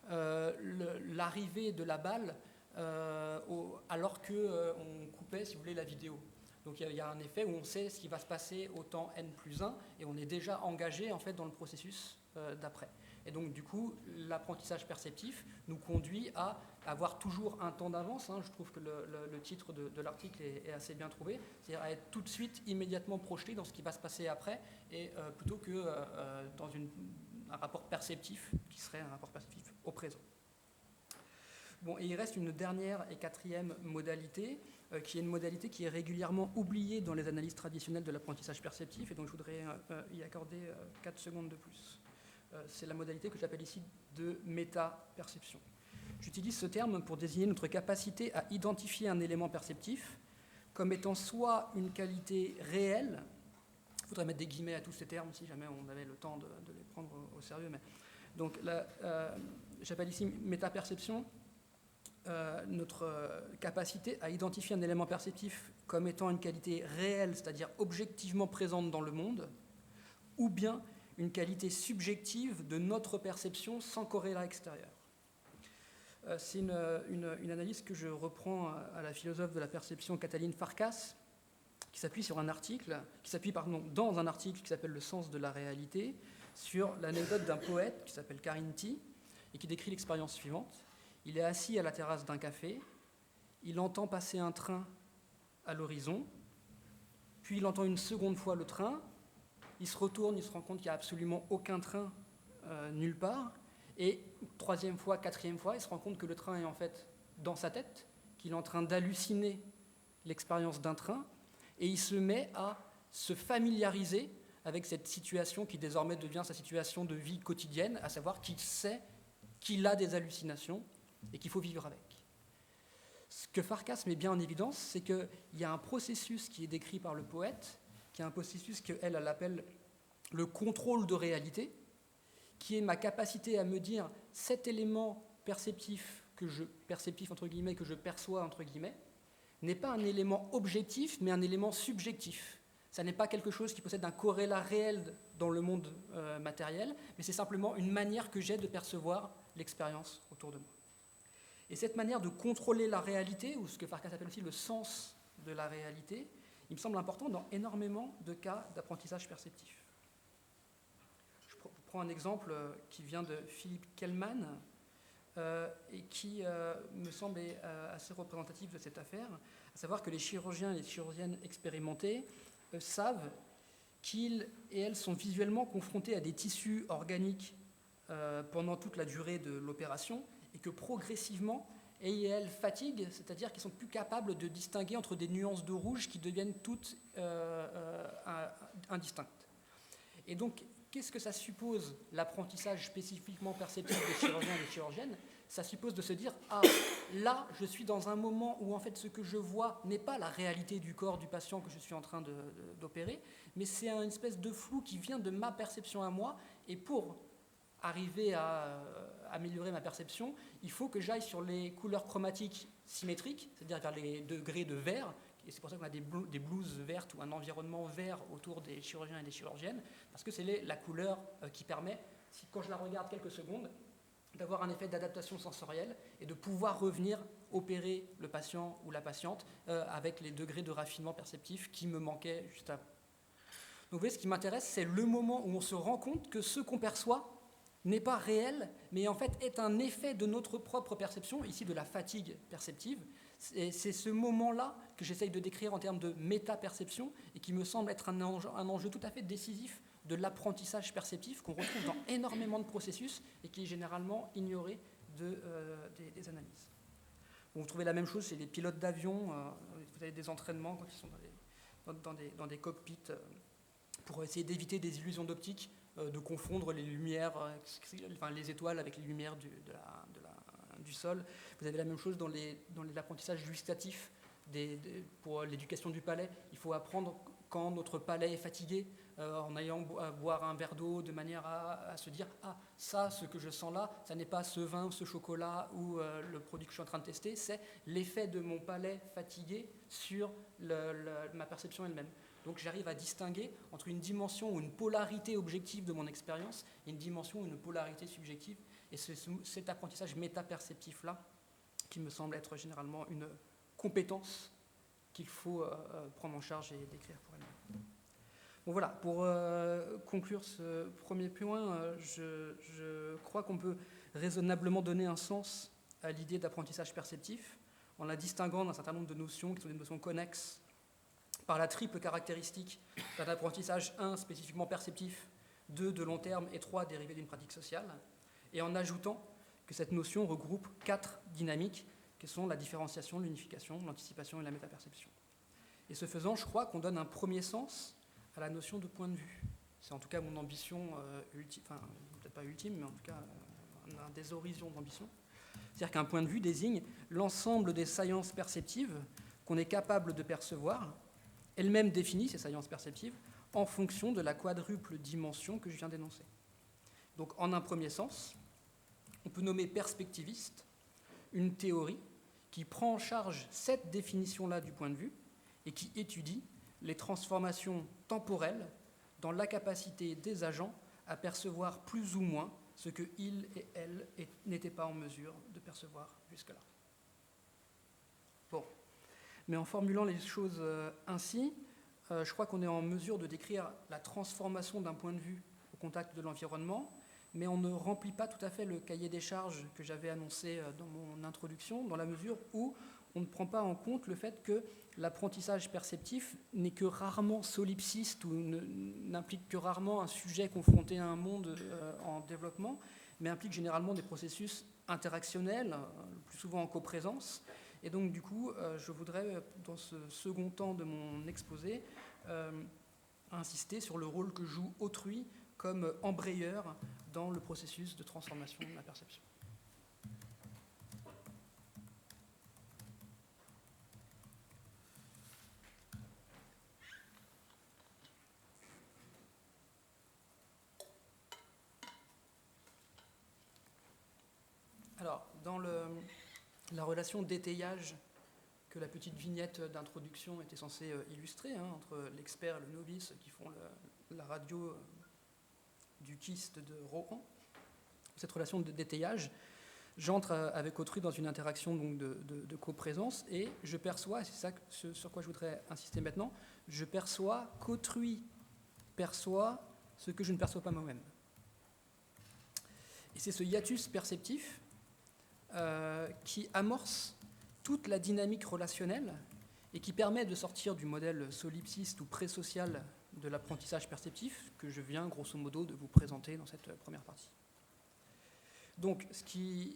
[SPEAKER 2] l'arrivée de la balle alors qu'on coupait, si vous voulez, la vidéo. Donc il y a un effet où on sait ce qui va se passer au temps n+1 et on est déjà engagé en fait dans le processus d'après. Et donc du coup, l'apprentissage perceptif nous conduit à avoir toujours un temps d'avance. Je trouve que le titre de l'article est assez bien trouvé, c'est-à-dire à être tout de suite immédiatement projeté dans ce qui va se passer après, et plutôt que dans un rapport perceptif qui serait un rapport perceptif au présent. Bon, et il reste une dernière et quatrième modalité, qui est une modalité qui est régulièrement oubliée dans les analyses traditionnelles de l'apprentissage perceptif, et donc je voudrais y accorder 4 secondes de plus. C'est la modalité que j'appelle ici de méta-perception. J'utilise ce terme pour désigner notre capacité à identifier un élément perceptif comme étant soit une qualité réelle, il faudrait mettre des guillemets à tous ces termes si jamais on avait le temps de les prendre au sérieux, mais donc j'appelle ici méta-perception notre capacité à identifier un élément perceptif comme étant une qualité réelle, c'est-à-dire objectivement présente dans le monde, ou bien une qualité subjective de notre perception sans corrélat extérieur. C'est une analyse que je reprends à la philosophe de la perception Katalin Farkas, qui s'appuie dans un article qui s'appelle Le sens de la réalité, sur l'anecdote d'un poète qui s'appelle Carinti et qui décrit l'expérience suivante. Il est assis à la terrasse d'un café, il entend passer un train à l'horizon, puis il entend une seconde fois le train, il se retourne, il se rend compte qu'il n'y a absolument aucun train nulle part, et troisième fois, quatrième fois, il se rend compte que le train est en fait dans sa tête, qu'il est en train d'halluciner l'expérience d'un train, et il se met à se familiariser avec cette situation qui désormais devient sa situation de vie quotidienne, à savoir qu'il sait qu'il a des hallucinations et qu'il faut vivre avec. Ce que Farkas met bien en évidence, c'est qu'il y a un processus qui est décrit par le poète, qui est un processus qu'elle appelle le contrôle de réalité, qui est ma capacité à me dire cet élément perceptif entre guillemets, que je perçois entre guillemets, n'est pas un élément objectif, mais un élément subjectif. Ça n'est pas quelque chose qui possède un corrélat réel dans le monde matériel, mais c'est simplement une manière que j'ai de percevoir l'expérience autour de moi. Et cette manière de contrôler la réalité, ou ce que Farkas appelle aussi le sens de la réalité, il me semble important dans énormément de cas d'apprentissage perceptif. Je prends un exemple qui vient de Philippe Kellman et qui me semble assez représentatif de cette affaire, à savoir que les chirurgiens et les chirurgiennes expérimentés savent qu'ils et elles sont visuellement confrontés à des tissus organiques pendant toute la durée de l'opération, et que progressivement, elles fatiguent, c'est-à-dire qu'ils sont plus capables de distinguer entre des nuances de rouge qui deviennent toutes indistinctes. Et donc, qu'est-ce que ça suppose, l'apprentissage spécifiquement perceptif des chirurgiens et des chirurgiennes ? Ça suppose de se dire, là, je suis dans un moment où en fait ce que je vois n'est pas la réalité du corps du patient que je suis en train d'opérer, mais c'est une espèce de flou qui vient de ma perception à moi, et pour arriver à améliorer ma perception, il faut que j'aille sur les couleurs chromatiques symétriques, c'est-à-dire vers les degrés de vert, et c'est pour ça qu'on a des blouses vertes ou un environnement vert autour des chirurgiens et des chirurgiennes, parce que c'est la couleur qui permet, quand je la regarde quelques secondes, d'avoir un effet d'adaptation sensorielle et de pouvoir revenir opérer le patient ou la patiente avec les degrés de raffinement perceptif qui me manquaient juste avant. Donc vous voyez, ce qui m'intéresse, c'est le moment où on se rend compte que ce qu'on perçoit n'est pas réel, mais en fait est un effet de notre propre perception, ici de la fatigue perceptive. Et c'est ce moment-là que j'essaye de décrire en termes de méta-perception et qui me semble être un enjeu tout à fait décisif de l'apprentissage perceptif qu'on retrouve dans énormément de processus et qui est généralement ignoré des analyses. Bon, vous trouvez la même chose chez les pilotes d'avion, vous avez des entraînements quand ils sont dans des cockpits pour essayer d'éviter des illusions d'optique, de confondre les lumières, les étoiles avec les lumières du sol. Vous avez la même chose dans l'apprentissage gustatif pour l'éducation du palais. Il faut apprendre quand notre palais est fatigué en ayant à boire un verre d'eau de manière à se dire « Ah, ça, ce que je sens là, ça n'est pas ce vin, ce chocolat ou le produit que je suis en train de tester, c'est l'effet de mon palais fatigué sur ma perception elle-même. » Donc j'arrive à distinguer entre une dimension ou une polarité objective de mon expérience et une dimension ou une polarité subjective. Et c'est cet apprentissage métaperceptif-là qui me semble être généralement une compétence qu'il faut prendre en charge et décrire pour elle-même. Bon voilà, pour conclure ce premier point, je crois qu'on peut raisonnablement donner un sens à l'idée d'apprentissage perceptif en la distinguant d'un certain nombre de notions qui sont des notions connexes par la triple caractéristique d'un apprentissage 1 spécifiquement perceptif, 2 de long terme et 3 dérivé d'une pratique sociale, et en ajoutant que cette notion regroupe 4 dynamiques qui sont la différenciation, l'unification, l'anticipation et la métaperception. Et ce faisant, je crois qu'on donne un premier sens à la notion de point de vue. C'est en tout cas mon ambition ultime, enfin peut-être pas ultime, mais en tout cas un des horizons d'ambition. C'est-à-dire qu'un point de vue désigne l'ensemble des saillances perceptives qu'on est capable de percevoir, elle-même définit ces saillances perceptives en fonction de la quadruple dimension que je viens d'énoncer. Donc en un premier sens, on peut nommer perspectiviste une théorie qui prend en charge cette définition-là du point de vue et qui étudie les transformations temporelles dans la capacité des agents à percevoir plus ou moins ce qu'ils et elles n'étaient pas en mesure de percevoir jusque-là. Bon. Mais en formulant les choses ainsi, je crois qu'on est en mesure de décrire la transformation d'un point de vue au contact de l'environnement, mais on ne remplit pas tout à fait le cahier des charges que j'avais annoncé dans mon introduction, dans la mesure où on ne prend pas en compte le fait que l'apprentissage perceptif n'est que rarement solipsiste ou n'implique que rarement un sujet confronté à un monde en développement, mais implique généralement des processus interactionnels, le plus souvent en coprésence. Et donc, du coup, je voudrais, dans ce second temps de mon exposé, insister sur le rôle que joue autrui comme embrayeur dans le processus de transformation de la perception. Alors, dans la relation d'étayage que la petite vignette d'introduction était censée illustrer, entre l'expert et le novice qui font la radio du kyste de Rohan, cette relation d'étayage, j'entre avec autrui dans une interaction donc de coprésence et je perçois, et c'est ça sur quoi je voudrais insister maintenant, je perçois qu'autrui perçoit ce que je ne perçois pas moi-même. Et c'est ce hiatus perceptif qui amorce toute la dynamique relationnelle et qui permet de sortir du modèle solipsiste ou présocial de l'apprentissage perceptif que je viens grosso modo de vous présenter dans cette première partie. Donc ce qu'il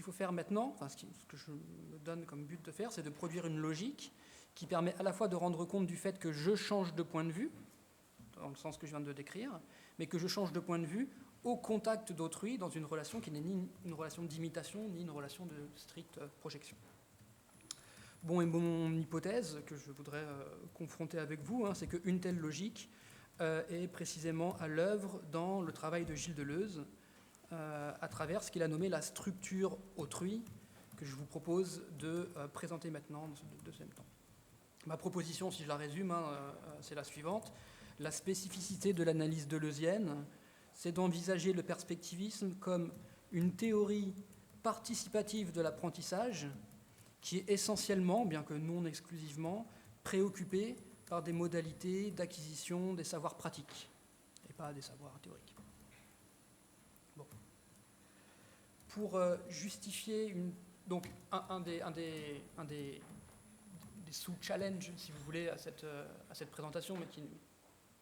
[SPEAKER 2] faut faire maintenant, ce que je me donne comme but de faire, c'est de produire une logique qui permet à la fois de rendre compte du fait que je change de point de vue, dans le sens que je viens de décrire, mais que je change de point de vue au contact d'autrui dans une relation qui n'est ni une relation d'imitation, ni une relation de stricte projection. Bon, et mon hypothèse que je voudrais confronter avec vous, c'est qu'une telle logique est précisément à l'œuvre dans le travail de Gilles Deleuze, à travers ce qu'il a nommé la structure autrui, que je vous propose de présenter maintenant dans ce deuxième temps. Ma proposition, si je la résume, c'est la suivante. La spécificité de l'analyse deleuzienne, c'est d'envisager le perspectivisme comme une théorie participative de l'apprentissage qui est essentiellement, bien que non exclusivement, préoccupée par des modalités d'acquisition des savoirs pratiques et pas des savoirs théoriques. Bon. Pour justifier donc un des sous-challenges, si vous voulez, à cette présentation, mais qui ne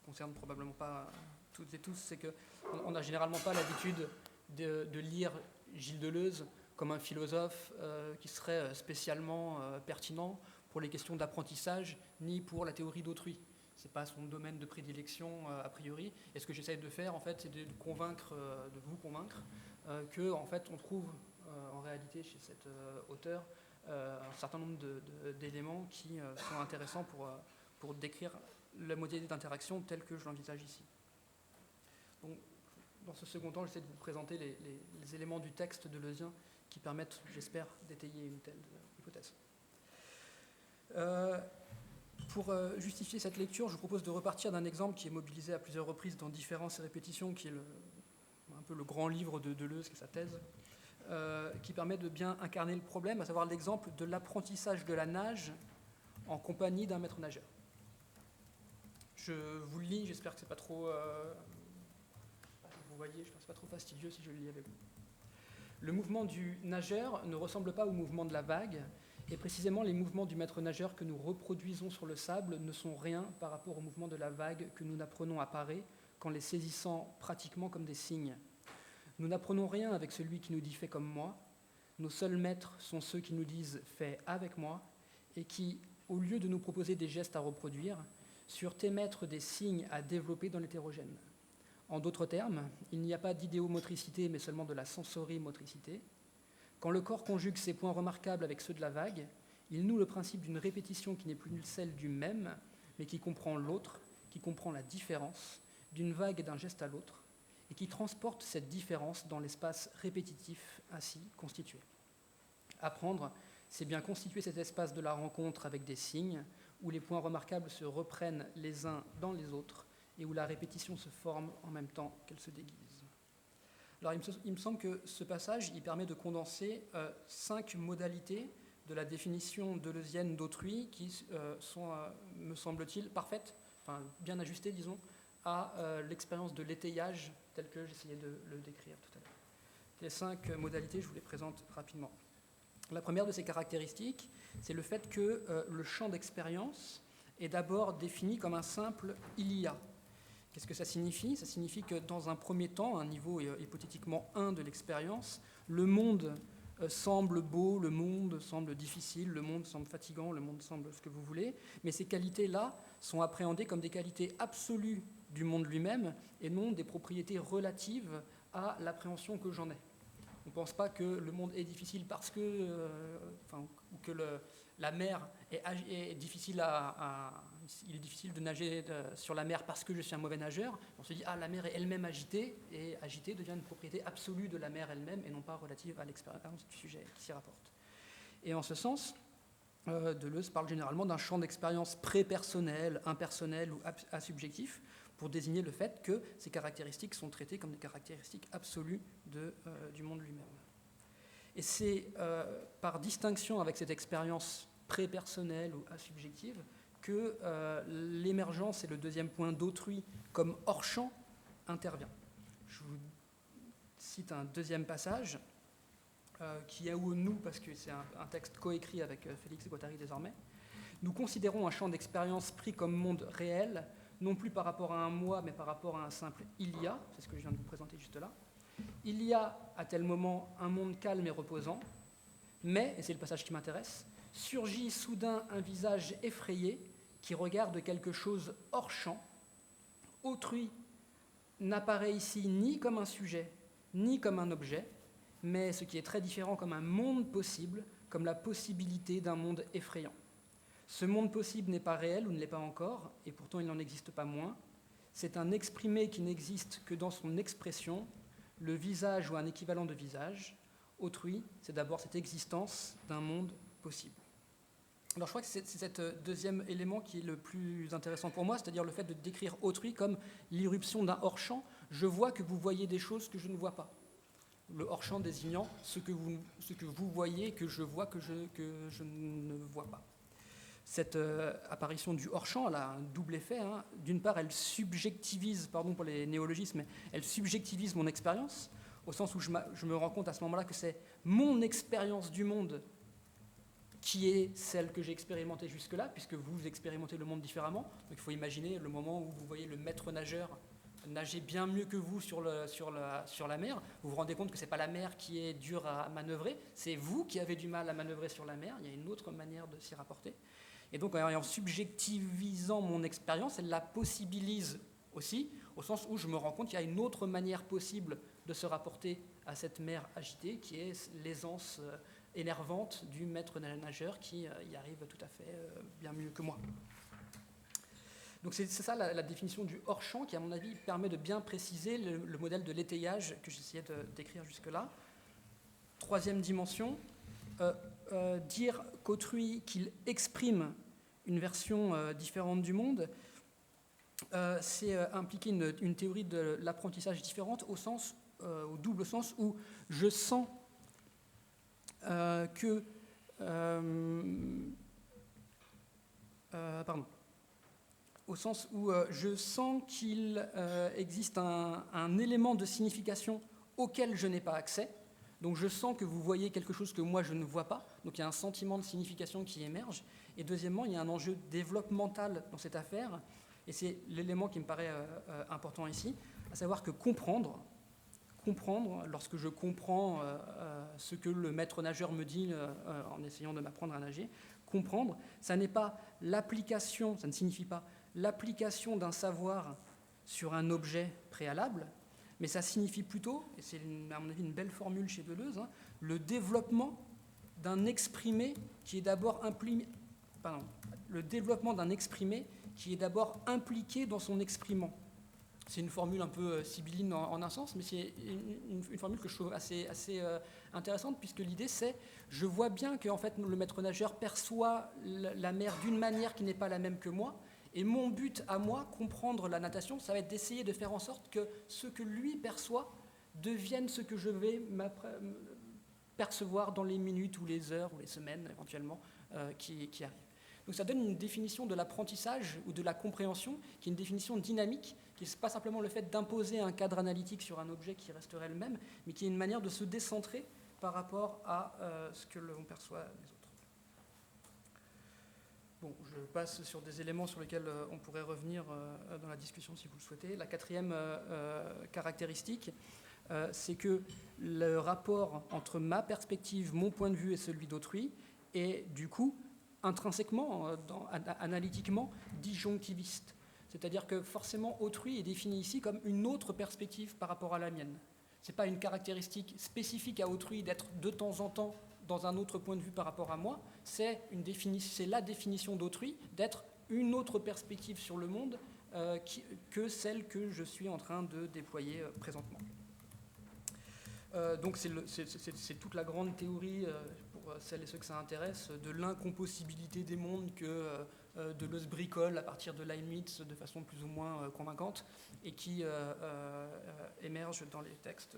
[SPEAKER 2] concerne probablement pas toutes et tous, c'est qu'on n'a généralement pas l'habitude de lire Gilles Deleuze comme un philosophe qui serait spécialement pertinent pour les questions d'apprentissage, ni pour la théorie d'autrui. Ce n'est pas son domaine de prédilection a priori. Et ce que j'essaie de faire, en fait, c'est de vous convaincre que, en fait, on trouve en réalité chez cet auteur un certain nombre d'éléments qui sont intéressants pour décrire la modalité d'interaction telle que je l'envisage ici. Donc, dans ce second temps, j'essaie de vous présenter les éléments du texte de Leuzien qui permettent, j'espère, d'étayer une telle hypothèse. Pour justifier cette lecture, je vous propose de repartir d'un exemple qui est mobilisé à plusieurs reprises dans Différence et répétition, qui est un peu le grand livre de Deleuze, qui est sa thèse, qui permet de bien incarner le problème, à savoir l'exemple de l'apprentissage de la nage en compagnie d'un maître nageur. Je vous le lis, j'espère que c'est pas trop... vous voyez, je pense que c'est pas trop fastidieux si je le lis avec vous. Le mouvement du nageur ne ressemble pas au mouvement de la vague, et précisément les mouvements du maître nageur que nous reproduisons sur le sable ne sont rien par rapport au mouvement de la vague que nous n'apprenons à parer qu'en les saisissant pratiquement comme des signes. Nous n'apprenons rien avec celui qui nous dit « fais comme moi ». Nos seuls maîtres sont ceux qui nous disent « fais avec moi » et qui, au lieu de nous proposer des gestes à reproduire, surent émettre des signes à développer dans l'hétérogène. En d'autres termes, il n'y a pas d'idéomotricité, mais seulement de la sensorimotricité. Quand le corps conjugue ses points remarquables avec ceux de la vague, il noue le principe d'une répétition qui n'est plus celle du même, mais qui comprend l'autre, qui comprend la différence, d'une vague et d'un geste à l'autre, et qui transporte cette différence dans l'espace répétitif ainsi constitué. Apprendre, c'est bien constituer cet espace de la rencontre avec des signes, où les points remarquables se reprennent les uns dans les autres, et où la répétition se forme en même temps qu'elle se déguise. Alors, il me semble que ce passage il permet de condenser 5 modalités de la définition deleuzienne d'autrui qui sont, me semble-t-il, parfaites, enfin bien ajustées, disons, à l'expérience de l'étayage tel que j'essayais de le décrire tout à l'heure. Les 5 modalités, je vous les présente rapidement. La première de ces caractéristiques, c'est le fait que le champ d'expérience est d'abord défini comme un simple « il y a ». Qu'est-ce que ça signifie ? Ça signifie que dans un premier temps, un niveau hypothétiquement 1 de l'expérience, le monde semble beau, le monde semble difficile, le monde semble fatigant, le monde semble ce que vous voulez, mais ces qualités-là sont appréhendées comme des qualités absolues du monde lui-même et non des propriétés relatives à l'appréhension que j'en ai. On ne pense pas que le monde est difficile parce que, ou que la mer est difficile il est difficile de nager sur la mer parce que je suis un mauvais nageur. On se dit, la mer est elle-même agitée, et agitée devient une propriété absolue de la mer elle-même et non pas relative à l'expérience du sujet qui s'y rapporte. Et en ce sens, Deleuze parle généralement d'un champ d'expérience pré-personnel, impersonnel ou asubjectif pour désigner le fait que ces caractéristiques sont traitées comme des caractéristiques absolues du monde lui-même. Et c'est par distinction avec cette expérience pré-personnelle ou asubjective que l'émergence et le deuxième point d'autrui comme hors-champ intervient. Je vous cite un deuxième passage qui est où nous, parce que c'est un texte coécrit avec Félix Guattari désormais. Nous considérons un champ d'expérience pris comme monde réel, non plus par rapport à un moi, mais par rapport à un simple « il y a », c'est ce que je viens de vous présenter juste là. Il y a à tel moment un monde calme et reposant, mais, et c'est le passage qui m'intéresse, surgit soudain un visage effrayé qui regarde quelque chose hors champ. Autrui n'apparaît ici ni comme un sujet, ni comme un objet, mais ce qui est très différent comme un monde possible, comme la possibilité d'un monde effrayant. Ce monde possible n'est pas réel ou ne l'est pas encore, et pourtant il n'en existe pas moins. C'est un exprimé qui n'existe que dans son expression, le visage ou un équivalent de visage. Autrui, c'est d'abord cette existence d'un monde possible. Alors je crois que c'est cet deuxième élément qui est le plus intéressant pour moi, c'est-à-dire le fait de décrire autrui comme l'irruption d'un hors-champ. Je vois que vous voyez des choses que je ne vois pas. Le hors-champ désignant ce que vous voyez, que je vois, que je ne vois pas. Cette apparition du hors-champ, elle a un double effet. D'une part, elle subjectivise, pardon pour les néologismes, mais elle subjectivise mon expérience, au sens où je me rends compte à ce moment-là que c'est mon expérience du monde qui est celle que j'ai expérimentée jusque-là, puisque vous expérimentez le monde différemment. Donc il faut imaginer le moment où vous voyez le maître nageur nager bien mieux que vous sur la mer. Vous vous rendez compte que ce n'est pas la mer qui est dure à manœuvrer, c'est vous qui avez du mal à manœuvrer sur la mer. Il y a une autre manière de s'y rapporter. Et donc en subjectivisant mon expérience, elle la possibilise aussi, au sens où je me rends compte qu'il y a une autre manière possible de se rapporter à cette mer agitée, qui est l'aisance énervante du maître nageur qui y arrive tout à fait bien mieux que moi. Donc c'est ça la définition du hors-champ qui, à mon avis, permet de bien préciser le modèle de l'étayage que j'essayais de décrire jusque-là. Troisième dimension, dire qu'autrui, qu'il exprime une version différente du monde, c'est impliquer une théorie de l'apprentissage différente au double sens où je sens au sens où je sens qu'il existe un élément de signification auquel je n'ai pas accès. Donc je sens que vous voyez quelque chose que moi je ne vois pas. Donc il y a un sentiment de signification qui émerge. Et deuxièmement, il y a un enjeu développemental dans cette affaire. Et c'est l'élément qui me paraît important ici, à savoir que comprendre, lorsque je comprends ce que le maître nageur me dit en essayant de m'apprendre à nager, comprendre, ça n'est pas l'application, ça ne signifie pas l'application d'un savoir sur un objet préalable, mais ça signifie plutôt, et c'est à mon avis une belle formule chez Deleuze, le développement d'un exprimé qui est d'abord impliqué dans son exprimant. C'est une formule un peu sibylline en un sens, mais c'est une formule que je trouve assez intéressante, puisque l'idée c'est, je vois bien que en fait, le maître nageur perçoit la mer d'une manière qui n'est pas la même que moi, et mon but à moi, comprendre la natation, ça va être d'essayer de faire en sorte que ce que lui perçoit devienne ce que je vais percevoir dans les minutes ou les heures ou les semaines éventuellement qui arrivent. Donc ça donne une définition de l'apprentissage ou de la compréhension qui est une définition dynamique, qui n'est pas simplement le fait d'imposer un cadre analytique sur un objet qui resterait le même, mais qui est une manière de se décentrer par rapport à ce que l'on perçoit des autres. Bon, je passe sur des éléments sur lesquels on pourrait revenir dans la discussion si vous le souhaitez. La quatrième caractéristique, c'est que le rapport entre ma perspective, mon point de vue et celui d'autrui est du coup intrinsèquement, analytiquement, disjonctiviste. C'est-à-dire que forcément, autrui est défini ici comme une autre perspective par rapport à la mienne. Ce n'est pas une caractéristique spécifique à autrui d'être de temps en temps dans un autre point de vue par rapport à moi, c'est la définition d'autrui d'être une autre perspective sur le monde que celle que je suis en train de déployer présentement. Donc c'est toute la grande théorie, pour celles et ceux que ça intéresse, de l'incompossibilité des mondes que Deleuze bricole à partir de Leibniz de façon plus ou moins convaincante et qui émerge dans les textes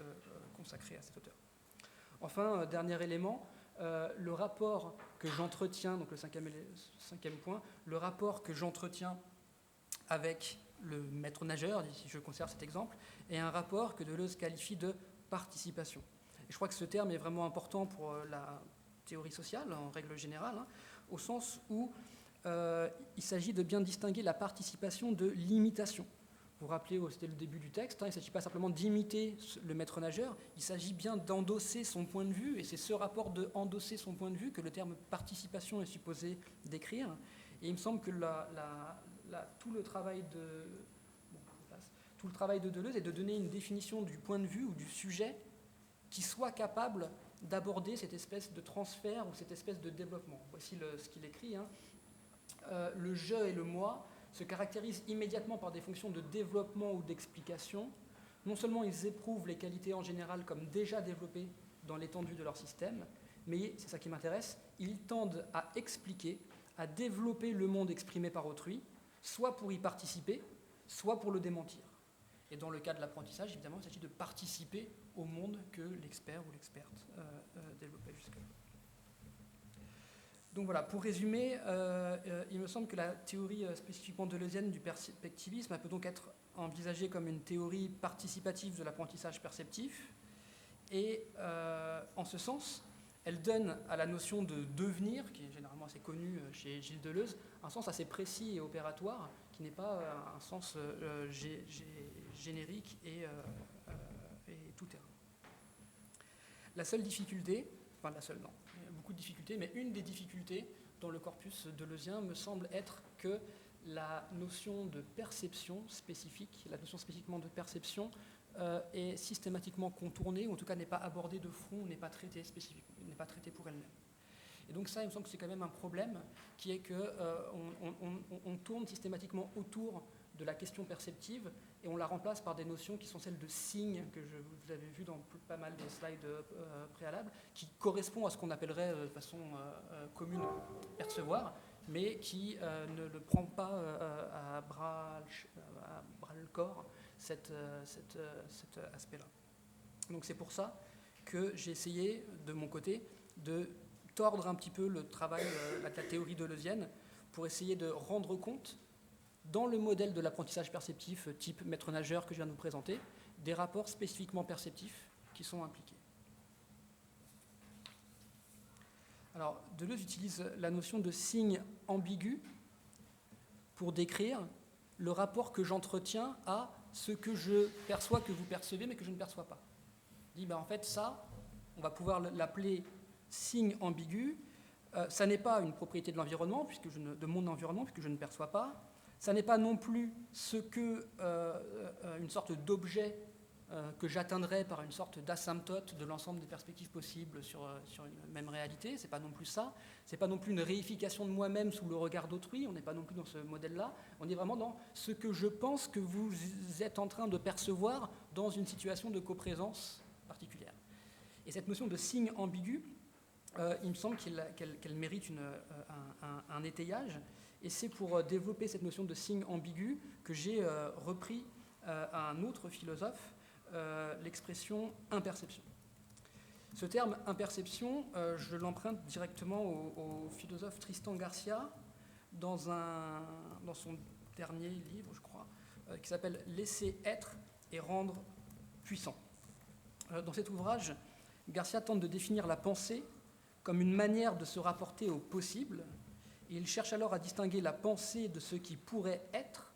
[SPEAKER 2] consacrés à cet auteur. Enfin, dernier élément, le rapport que j'entretiens, donc le cinquième point, le rapport que j'entretiens avec le maître nageur, si je conserve cet exemple, est un rapport que Deleuze qualifie de participation. Et je crois que ce terme est vraiment important pour la théorie sociale, en règle générale, au sens où il s'agit de bien distinguer la participation de l'imitation. Vous vous rappelez, c'était le début du texte, il ne s'agit pas simplement d'imiter le maître nageur, il s'agit bien d'endosser son point de vue, et c'est ce rapport de endosser son point de vue que le terme participation est supposé décrire. Et il me semble que tout le travail de Deleuze est de donner une définition du point de vue ou du sujet qui soit capable d'aborder cette espèce de transfert ou cette espèce de développement. Voici ce qu'il écrit. Le je et le moi se caractérisent immédiatement par des fonctions de développement ou d'explication. Non seulement ils éprouvent les qualités en général comme déjà développées dans l'étendue de leur système, mais, c'est ça qui m'intéresse, ils tendent à expliquer, à développer le monde exprimé par autrui, soit pour y participer, soit pour le démentir. Et dans le cas de l'apprentissage, évidemment, il s'agit de participer au monde que l'expert ou l'experte développait jusque-là. Donc voilà, pour résumer, il me semble que la théorie spécifiquement deleuzienne du perspectivisme peut donc être envisagée comme une théorie participative de l'apprentissage perceptif. Et en ce sens, elle donne à la notion de devenir, qui est généralement assez connue chez Gilles Deleuze, un sens assez précis et opératoire, qui n'est pas un sens générique et tout-terrain. La seule difficulté, enfin la seule non, il y a beaucoup de difficultés, mais une des difficultés dans le corpus deleuzien me semble être que la notion de perception spécifique, la notion spécifiquement de perception est systématiquement contournée, ou en tout cas n'est pas abordée de front, n'est pas traitée spécifiquement, n'est pas traitée pour elle-même. Et donc ça, il me semble que c'est quand même un problème, qui est qu'on tourne systématiquement autour de la question perceptive et on la remplace par des notions qui sont celles de signes, que vous avez vu dans pas mal des slides préalables, qui correspondent à ce qu'on appellerait de façon commune percevoir, mais qui ne le prend pas à bras le corps, cet aspect-là. Donc c'est pour ça que j'ai essayé, de mon côté, de tordre un petit peu le travail de la théorie deleuzienne pour essayer de rendre compte, dans le modèle de l'apprentissage perceptif type maître-nageur que je viens de vous présenter, des rapports spécifiquement perceptifs qui sont impliqués. Alors, Deleuze utilise la notion de signe ambigu pour décrire le rapport que j'entretiens à ce que je perçois, que vous percevez, mais que je ne perçois pas. Il dit, en fait, ça, on va pouvoir l'appeler signe ambigu. Ça n'est pas une propriété de l'environnement, de mon environnement, puisque je ne perçois pas. Ça n'est pas non plus une sorte d'objet que j'atteindrais par une sorte d'asymptote de l'ensemble des perspectives possibles sur une même réalité. C'est pas non plus ça. C'est pas non plus une réification de moi-même sous le regard d'autrui. On n'est pas non plus dans ce modèle-là. On est vraiment dans ce que je pense que vous êtes en train de percevoir dans une situation de coprésence particulière. Et cette notion de signe ambigu, il me semble qu'elle mérite un étayage. Et c'est pour développer cette notion de signe ambigu que j'ai repris à un autre philosophe l'expression imperception. Ce terme imperception, je l'emprunte directement au philosophe Tristan Garcia dans son dernier livre, je crois, qui s'appelle « Laisser être et rendre puissant ». Dans cet ouvrage, Garcia tente de définir la pensée comme une manière de se rapporter au possible. Et il cherche alors à distinguer la pensée de ce qui pourrait être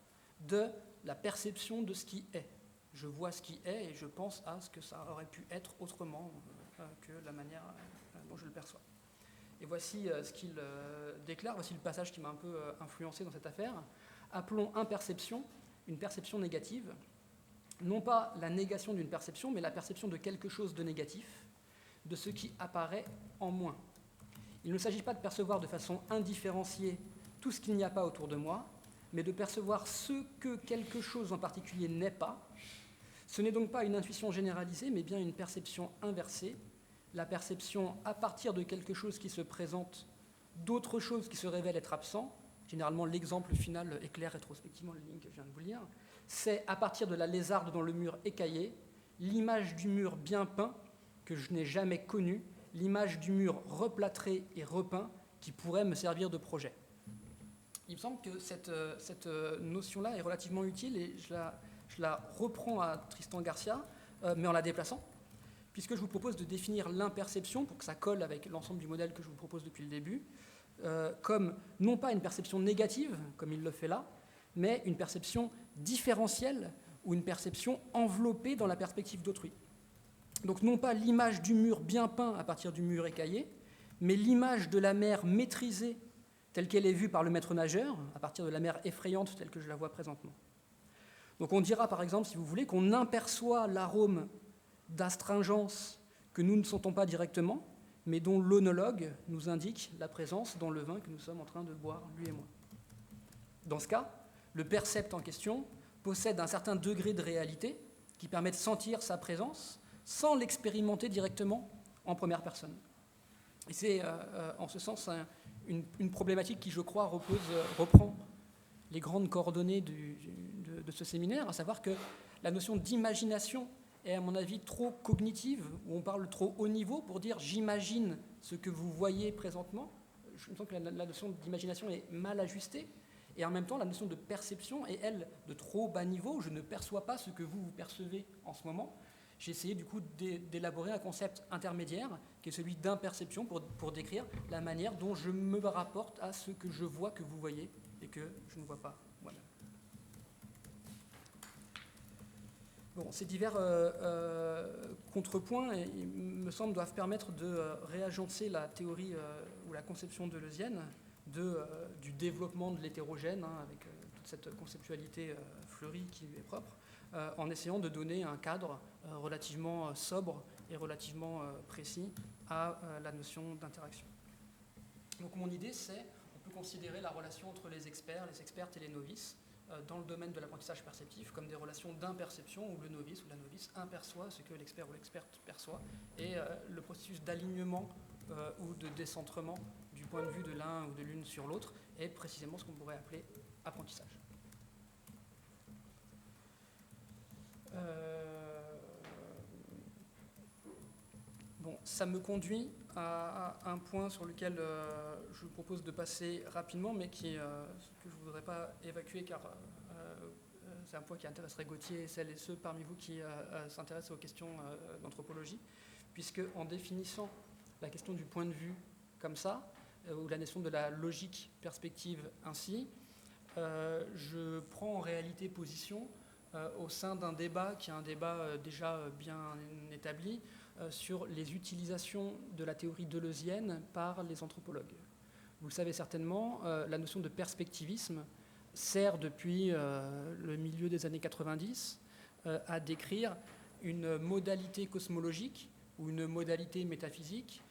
[SPEAKER 2] de la perception de ce qui est. Je vois ce qui est et je pense à ce que ça aurait pu être autrement que la manière dont je le perçois. Et voici ce qu'il déclare, voici le passage qui m'a un peu influencé dans cette affaire. Appelons imperception une perception négative, non pas la négation d'une perception, mais la perception de quelque chose de négatif, de ce qui apparaît en moins. Il ne s'agit pas de percevoir de façon indifférenciée tout ce qu'il n'y a pas autour de moi, mais de percevoir ce que quelque chose en particulier n'est pas. Ce n'est donc pas une intuition généralisée, mais bien une perception inversée, la perception à partir de quelque chose qui se présente, d'autres choses qui se révèlent être absents. Généralement, l'exemple final éclaire rétrospectivement la ligne que je viens de vous lire. C'est à partir de la lézarde dans le mur écaillé, l'image du mur bien peint que je n'ai jamais connue, l'image du mur replâtré et repeint qui pourrait me servir de projet. Il me semble que cette notion-là est relativement utile et je la reprends à Tristan Garcia, mais en la déplaçant, puisque je vous propose de définir l'imperception, pour que ça colle avec l'ensemble du modèle que je vous propose depuis le début, comme non pas une perception négative, comme il le fait là, mais une perception différentielle ou une perception enveloppée dans la perspective d'autrui. Donc non pas l'image du mur bien peint à partir du mur écaillé, mais l'image de la mer maîtrisée telle qu'elle est vue par le maître-nageur, à partir de la mer effrayante telle que je la vois présentement. Donc on dira par exemple, si vous voulez, qu'on aperçoit l'arôme d'astringence que nous ne sentons pas directement, mais dont l'œnologue nous indique la présence dans le vin que nous sommes en train de boire, lui et moi. Dans ce cas, le percept en question possède un certain degré de réalité qui permet de sentir sa présence sans l'expérimenter directement en première personne. Et c'est en ce sens une problématique qui, je crois, reprend les grandes coordonnées de ce séminaire, à savoir que la notion d'imagination est, à mon avis, trop cognitive, où on parle trop haut niveau pour dire « j'imagine ce que vous voyez présentement ». Je me sens que la notion d'imagination est mal ajustée, et en même temps, la notion de perception est, elle, de trop bas niveau. Je ne perçois pas ce que vous percevez en ce moment. J'ai essayé du coup d'élaborer un concept intermédiaire qui est celui d'imperception pour décrire la manière dont je me rapporte à ce que je vois que vous voyez et que je ne vois pas moi-même. Bon, ces divers contrepoints, il me semble, doivent permettre de réagencer la théorie ou la conception deleuzienne du développement de l'hétérogène, avec toute cette conceptualité fleurie qui lui est propre, en essayant de donner un cadre relativement sobre et relativement précis à la notion d'interaction. Donc mon idée, c'est, on peut considérer la relation entre les experts, les expertes et les novices dans le domaine de l'apprentissage perceptif comme des relations d'imperception où le novice ou la novice imperçoit ce que l'expert ou l'experte perçoit, et le processus d'alignement ou de décentrement du point de vue de l'un ou de l'une sur l'autre est précisément ce qu'on pourrait appeler apprentissage. Bon, ça me conduit à un point sur lequel je vous propose de passer rapidement, mais que je ne voudrais pas évacuer car c'est un point qui intéresserait Gauthier et celles et ceux parmi vous qui s'intéressent aux questions d'anthropologie, puisque en définissant la question du point de vue comme ça, ou la notion de la logique perspective ainsi, je prends en réalité position au sein d'un débat qui est un débat déjà bien établi sur les utilisations de la théorie deleuzienne par les anthropologues. Vous le savez certainement, la notion de perspectivisme sert depuis le milieu des années 90 à décrire une modalité cosmologique ou une modalité métaphysique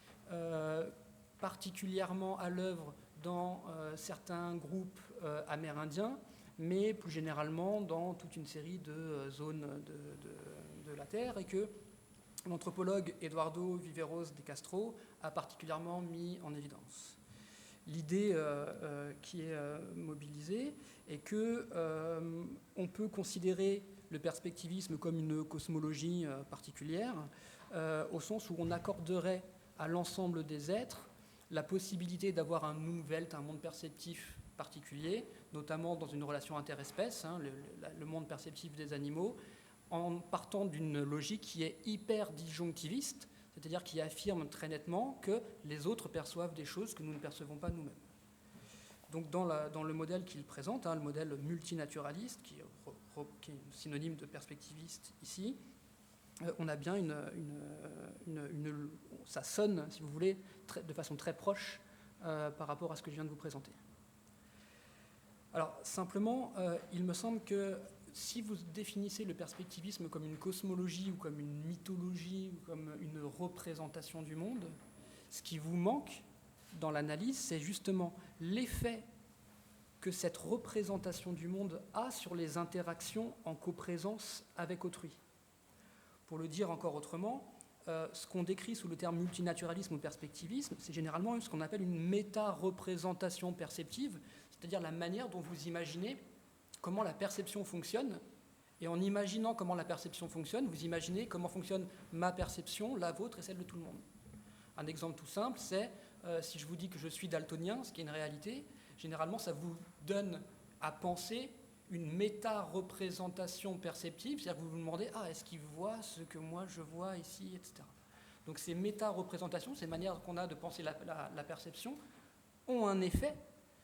[SPEAKER 2] particulièrement à l'œuvre dans certains groupes amérindiens, mais plus généralement dans toute une série de zones de la Terre, et que l'anthropologue Eduardo Viveros de Castro a particulièrement mis en évidence. L'idée qui est mobilisée est qu'on peut considérer le perspectivisme comme une cosmologie particulière, au sens où on accorderait à l'ensemble des êtres la possibilité d'avoir un Umwelt, un monde perceptif particulier, notamment dans une relation interespèce, le monde perceptif des animaux, en partant d'une logique qui est hyper disjonctiviste, c'est-à-dire qui affirme très nettement que les autres perçoivent des choses que nous ne percevons pas nous-mêmes. Donc dans le modèle qu'il présente, le modèle multinaturaliste, qui est synonyme de perspectiviste ici, on a bien ça sonne, si vous voulez, de façon très proche par rapport à ce que je viens de vous présenter. Alors simplement, il me semble que si vous définissez le perspectivisme comme une cosmologie ou comme une mythologie ou comme une représentation du monde, ce qui vous manque dans l'analyse, c'est justement l'effet que cette représentation du monde a sur les interactions en coprésence avec autrui. Pour le dire encore autrement, ce qu'on décrit sous le terme multinaturalisme ou perspectivisme, c'est généralement ce qu'on appelle une méta-représentation perceptive, c'est-à-dire la manière dont vous imaginez comment la perception fonctionne, et en imaginant comment la perception fonctionne, vous imaginez comment fonctionne ma perception, la vôtre et celle de tout le monde. Un exemple tout simple, c'est si je vous dis que je suis daltonien, ce qui est une réalité, généralement ça vous donne à penser une méta-représentation perceptive, c'est-à-dire que vous vous demandez « Ah, est-ce qu'il voit ce que moi je vois ici ?» etc. Donc ces méta-représentations, ces manières qu'on a de penser la perception, ont un effet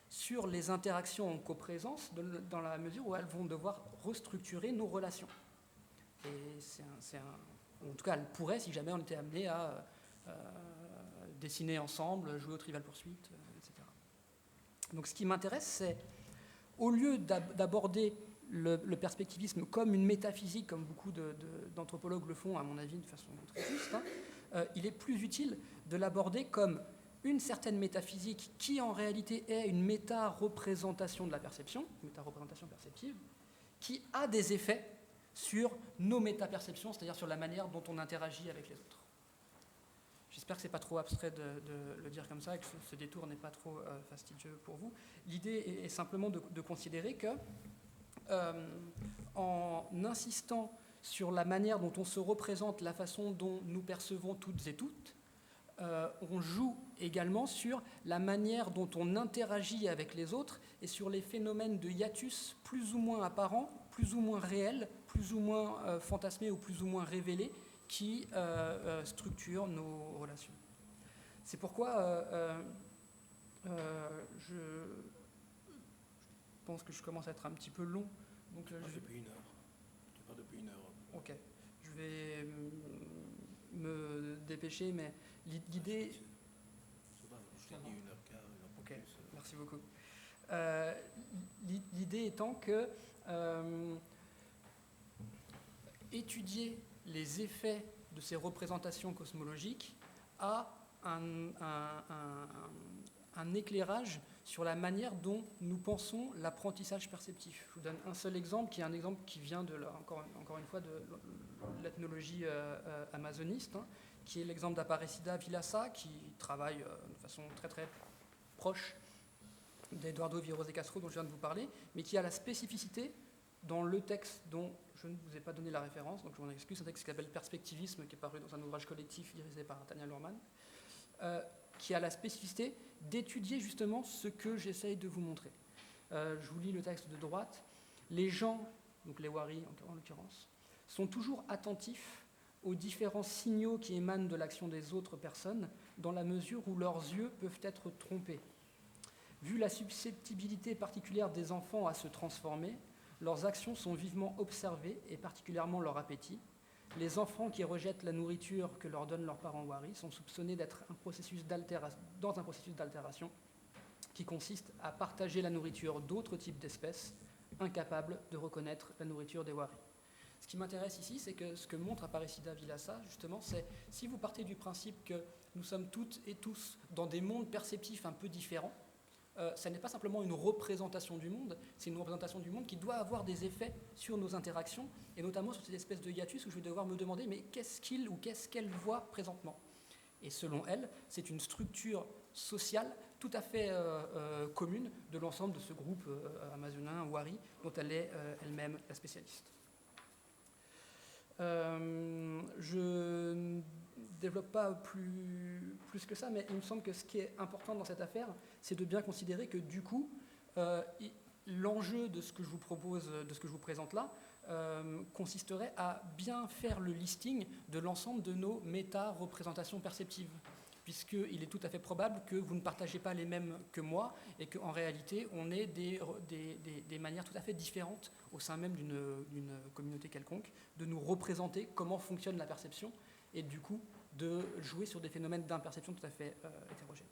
[SPEAKER 2] sur les interactions en coprésence dans la mesure où elles vont devoir restructurer nos relations. Et en tout cas, elles pourraient si jamais on était amené à dessiner ensemble, jouer au Trivial Pursuit, etc. Donc ce qui m'intéresse, c'est au lieu d'aborder le perspectivisme comme une métaphysique, comme beaucoup d'anthropologues le font, à mon avis, de façon très juste, il est plus utile de l'aborder comme une certaine métaphysique qui, en réalité, est une méta-représentation de la perception, méta-représentation perceptive, qui a des effets sur nos méta-perceptions, c'est-à-dire sur la manière dont on interagit avec les autres. J'espère que ce n'est pas trop abstrait de le dire comme ça et que ce détour n'est pas trop fastidieux pour vous. L'idée est simplement de considérer que, en insistant sur la manière dont on se représente, la façon dont nous percevons toutes et toutes, on joue également sur la manière dont on interagit avec les autres et sur les phénomènes de hiatus plus ou moins apparents, plus ou moins réels, plus ou moins fantasmés ou plus ou moins révélés, qui structurent nos relations. C'est pourquoi je pense que je commence à être un petit peu long. Donc,
[SPEAKER 1] depuis une heure. Tu parles depuis une heure.
[SPEAKER 2] Ok. Je vais me dépêcher, mais l'idée...
[SPEAKER 1] Je t'ai dit 1h15.
[SPEAKER 2] Ok, merci beaucoup. L'idée étant que étudier les effets de ces représentations cosmologiques a un un éclairage sur la manière dont nous pensons l'apprentissage perceptif. Je vous donne un seul exemple, qui est un exemple qui vient encore une fois de l'ethnologie amazoniste, qui est l'exemple d'Aparecida Villaça, qui travaille de façon très très proche d'Eduardo Vieiro de Castro, dont je viens de vous parler, mais qui a la spécificité dans le texte dont je ne vous ai pas donné la référence, donc je m'en excuse, un texte qui s'appelle Perspectivisme, qui est paru dans un ouvrage collectif dirigé par Tania Luhrmann, qui a la spécificité d'étudier justement ce que j'essaye de vous montrer. Je vous lis le texte de droite. Les gens, donc les Wari en l'occurrence, sont toujours attentifs aux différents signaux qui émanent de l'action des autres personnes, dans la mesure où leurs yeux peuvent être trompés. Vu la susceptibilité particulière des enfants à se transformer, leurs actions sont vivement observées, et particulièrement leur appétit. Les enfants qui rejettent la nourriture que leur donnent leurs parents Wari sont soupçonnés d'être dans un processus d'altération qui consiste à partager la nourriture d'autres types d'espèces, incapables de reconnaître la nourriture des Wari. Ce qui m'intéresse ici, c'est que ce que montre Aparecida Villaça, justement, c'est si vous partez du principe que nous sommes toutes et tous dans des mondes perceptifs un peu différents, ça n'est pas simplement une représentation du monde, c'est une représentation du monde qui doit avoir des effets sur nos interactions, et notamment sur cette espèce de hiatus où je vais devoir me demander mais qu'est-ce qu'il ou qu'est-ce qu'elle voit présentement. Et selon elle, c'est une structure sociale tout à fait commune de l'ensemble de ce groupe amazonien, Wari, dont elle est elle-même la spécialiste. Je ne développe pas plus que ça, mais il me semble que ce qui est important dans cette affaire, c'est de bien considérer que du coup, l'enjeu de ce que je vous propose, de ce que je vous présente là, consisterait à bien faire le listing de l'ensemble de nos méta-représentations perceptives, puisqu'il est tout à fait probable que vous ne partagez pas les mêmes que moi, et qu'en réalité, on ait des manières tout à fait différentes au sein même d'une communauté quelconque, de nous représenter comment fonctionne la perception, et du coup, de jouer sur des phénomènes d'imperception tout à fait hétérogènes.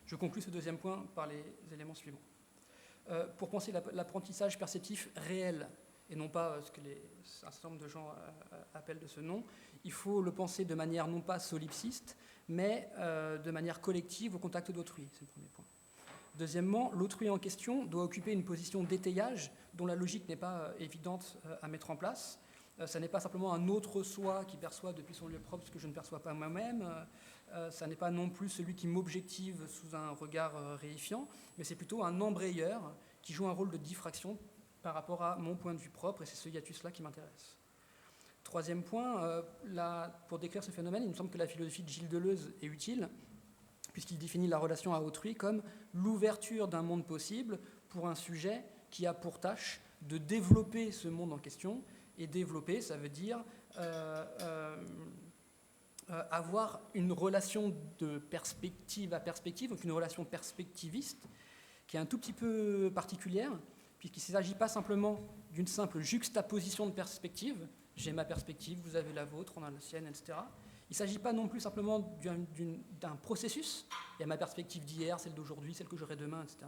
[SPEAKER 2] Je conclus ce deuxième point par les éléments suivants. Pour penser l'apprentissage perceptif réel, et non pas ce que un certain nombre de gens appellent de ce nom, il faut le penser de manière non pas solipsiste, mais de manière collective au contact d'autrui. C'est le premier point. Deuxièmement, l'autrui en question doit occuper une position d'étayage dont la logique n'est pas évidente à mettre en place. Ça n'est pas simplement un autre soi qui perçoit depuis son lieu propre ce que je ne perçois pas moi-même. Ça n'est pas non plus celui qui m'objective sous un regard réifiant, mais c'est plutôt un embrayeur qui joue un rôle de diffraction par rapport à mon point de vue propre, et c'est ce hiatus-là qui m'intéresse. Troisième point, pour décrire ce phénomène, il me semble que la philosophie de Gilles Deleuze est utile, puisqu'il définit la relation à autrui comme l'ouverture d'un monde possible pour un sujet qui a pour tâche de développer ce monde en question. Et développer, ça veut dire avoir une relation de perspective à perspective, donc une relation perspectiviste, qui est un tout petit peu particulière, puisqu'il ne s'agit pas simplement d'une simple juxtaposition de perspectives. J'ai ma perspective, vous avez la vôtre, on a la sienne, etc. Il ne s'agit pas non plus simplement d'un processus. Il y a ma perspective d'hier, celle d'aujourd'hui, celle que j'aurai demain, etc.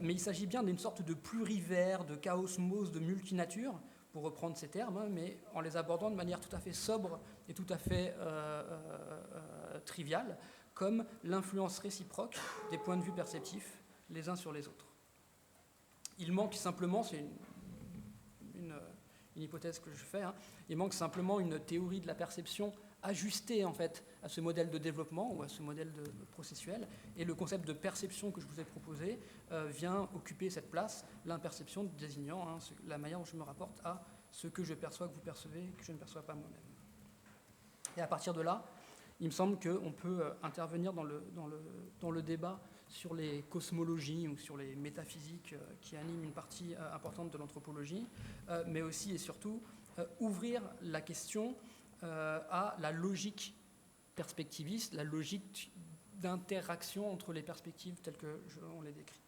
[SPEAKER 2] Mais il s'agit bien d'une sorte de plurivers, de chaosmose, de multinature, pour reprendre ces termes, mais en les abordant de manière tout à fait sobre et tout à fait triviale, comme l'influence réciproque des points de vue perceptifs les uns sur les autres. Il manque simplement, c'est une hypothèse que je fais, il manque simplement une théorie de la perception ajustée en fait à ce modèle de développement ou à ce modèle de processuel, et le concept de perception que je vous ai proposé vient occuper cette place, l'imperception désignant la manière dont je me rapporte à ce que je perçois, que vous percevez, que je ne perçois pas moi-même. Et à partir de là, il me semble qu'on peut intervenir dans le débat sur les cosmologies ou sur les métaphysiques qui animent une partie importante de l'anthropologie, mais aussi et surtout ouvrir la question à la logique perspectiviste, la logique d'interaction entre les perspectives telles qu'on les décrit.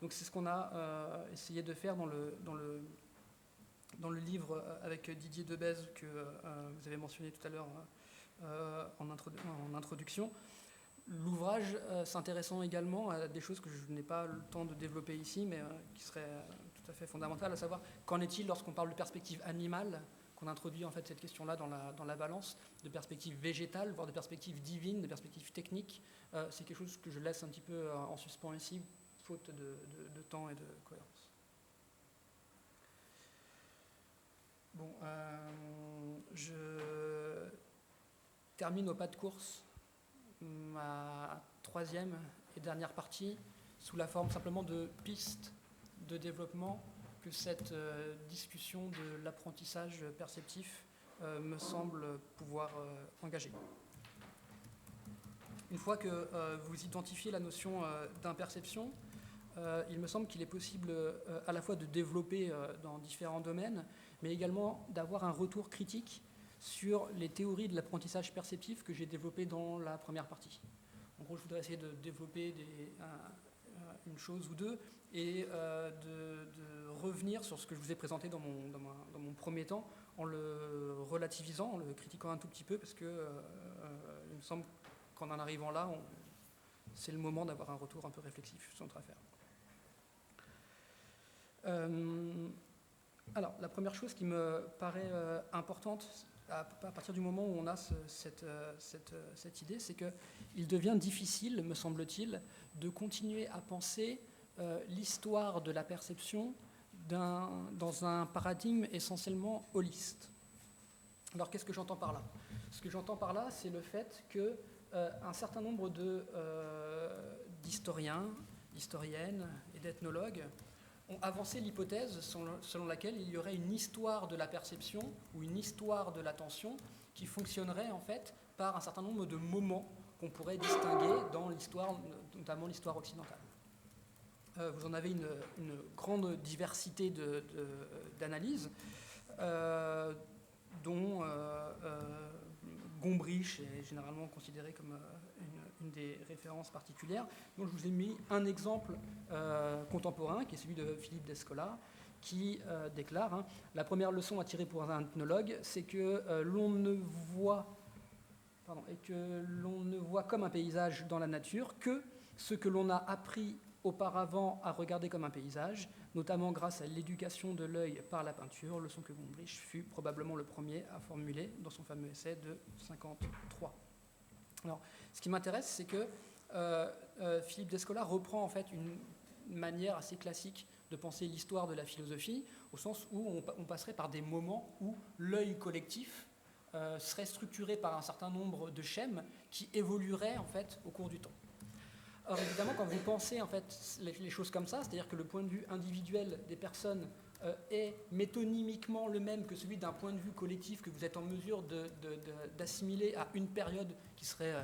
[SPEAKER 2] Donc c'est ce qu'on a essayé de faire dans le livre avec Didier Debèze que vous avez mentionné tout à l'heure en introduction. L'ouvrage s'intéressant également à des choses que je n'ai pas le temps de développer ici, mais qui seraient tout à fait fondamentales, à savoir qu'en est-il lorsqu'on parle de perspective animale, qu'on introduit en fait cette question-là dans la balance de perspective végétale, voire de perspective divine, de perspective technique. C'est quelque chose que je laisse un petit peu en suspens ici, faute de temps et de cohérence. Bon, je termine au pas de course ma troisième et dernière partie sous la forme simplement de pistes de développement que cette discussion de l'apprentissage perceptif me semble pouvoir engager. Une fois que vous identifiez la notion d'imperception, il me semble qu'il est possible à la fois de développer dans différents domaines, mais également d'avoir un retour critique sur les théories de l'apprentissage perceptif que j'ai développées dans la première partie. En gros, je voudrais essayer de développer une chose ou deux et de revenir sur ce que je vous ai présenté dans mon premier temps en le relativisant, en le critiquant un tout petit peu, parce que il me semble qu'en en arrivant là, c'est le moment d'avoir un retour un peu réflexif sur notre affaire. Alors, la première chose qui me paraît importante à partir du moment où on a cette idée, c'est qu'il devient difficile, me semble-t-il, de continuer à penser l'histoire de la perception dans un paradigme essentiellement holiste. Alors, qu'est-ce que j'entends par là ? Ce que j'entends par là, c'est le fait qu'un certain nombre d'historiens, d'historiennes et d'ethnologues ont avancé l'hypothèse selon laquelle il y aurait une histoire de la perception ou une histoire de l'attention qui fonctionnerait en fait par un certain nombre de moments qu'on pourrait distinguer dans l'histoire, notamment l'histoire occidentale. Vous en avez une grande diversité d'analyses, dont Gombrich est généralement considéré comme une des références particulières. Donc je vous ai mis un exemple contemporain, qui est celui de Philippe Descola, qui déclare la première leçon à tirer pour un ethnologue, c'est que l'on ne voit comme un paysage dans la nature que ce que l'on a appris auparavant à regarder comme un paysage, notamment grâce à l'éducation de l'œil par la peinture, leçon que Gombrich fut probablement le premier à formuler dans son fameux essai de 1953. Alors, ce qui m'intéresse, c'est que Philippe Descola reprend en fait une manière assez classique de penser l'histoire de la philosophie, au sens où on passerait par des moments où l'œil collectif serait structuré par un certain nombre de schèmes qui évolueraient en fait au cours du temps. Alors évidemment, quand vous pensez en fait les choses comme ça, c'est-à-dire que le point de vue individuel des personnes est métonymiquement le même que celui d'un point de vue collectif que vous êtes en mesure d'assimiler à une période qui serait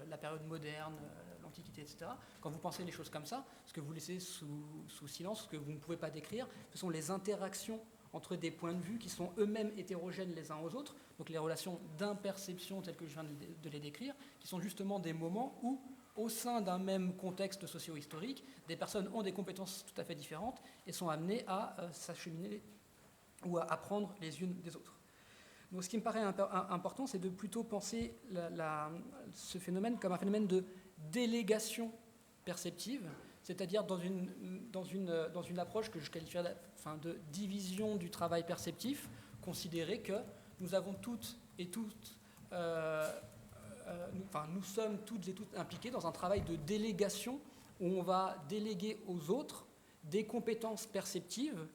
[SPEAKER 2] la période moderne, l'Antiquité, etc. Quand vous pensez les choses comme ça, ce que vous laissez sous silence, ce que vous ne pouvez pas décrire, ce sont les interactions entre des points de vue qui sont eux-mêmes hétérogènes les uns aux autres, donc les relations d'imperception telles que je viens de les décrire, qui sont justement des moments où, au sein d'un même contexte socio-historique, des personnes ont des compétences tout à fait différentes et sont amenées à s'acheminer ou à apprendre les unes des autres. Donc ce qui me paraît important, c'est de plutôt penser ce phénomène comme un phénomène de délégation perceptive, c'est-à-dire dans une approche que je qualifierais de division du travail perceptif, considérer que nous avons toutes et toutes nous sommes toutes et tous impliqués dans un travail de délégation où on va déléguer aux autres des compétences perceptives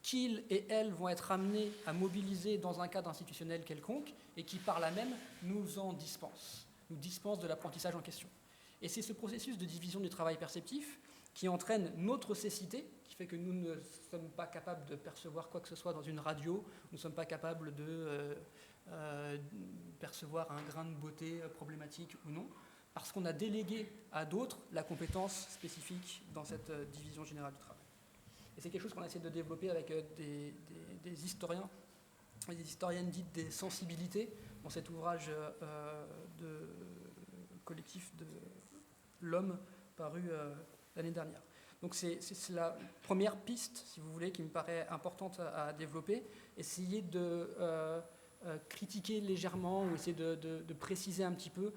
[SPEAKER 2] qu'ils et elles vont être amenés à mobiliser dans un cadre institutionnel quelconque et qui, par là même, nous dispensent de l'apprentissage en question. Et c'est ce processus de division du travail perceptif qui entraîne notre cécité, qui fait que nous ne sommes pas capables de percevoir quoi que ce soit dans une radio, nous ne sommes pas capables de percevoir un grain de beauté problématique ou non, parce qu'on a délégué à d'autres la compétence spécifique dans cette division générale du travail. Et c'est quelque chose qu'on essaie de développer avec des historiens et des historiennes dites des sensibilités dans cet ouvrage collectif de l'homme paru l'année dernière. Donc c'est la première piste, si vous voulez, qui me paraît importante à développer, essayer de critiquer légèrement ou essayer de préciser un petit peu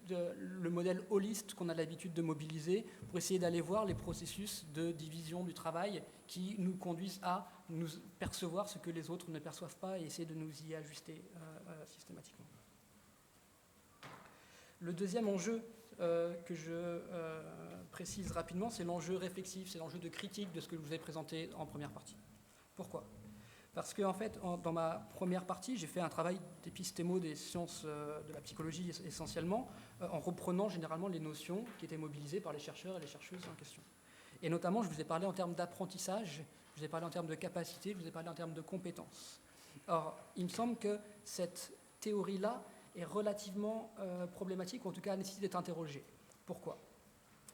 [SPEAKER 2] le modèle holiste qu'on a l'habitude de mobiliser pour essayer d'aller voir les processus de division du travail qui nous conduisent à nous percevoir ce que les autres ne perçoivent pas et essayer de nous y ajuster systématiquement. Le deuxième enjeu que je précise rapidement, c'est l'enjeu réflexif, c'est l'enjeu de critique de ce que je vous ai présenté en première partie. Pourquoi ? Parce que, en fait, dans ma première partie, j'ai fait un travail d'épistémo des sciences de la psychologie essentiellement, en reprenant généralement les notions qui étaient mobilisées par les chercheurs et les chercheuses en question. Et notamment, je vous ai parlé en termes d'apprentissage, je vous ai parlé en termes de capacité, je vous ai parlé en termes de compétences. Or, il me semble que cette théorie-là est relativement problématique, ou en tout cas nécessite d'être interrogée. Pourquoi ?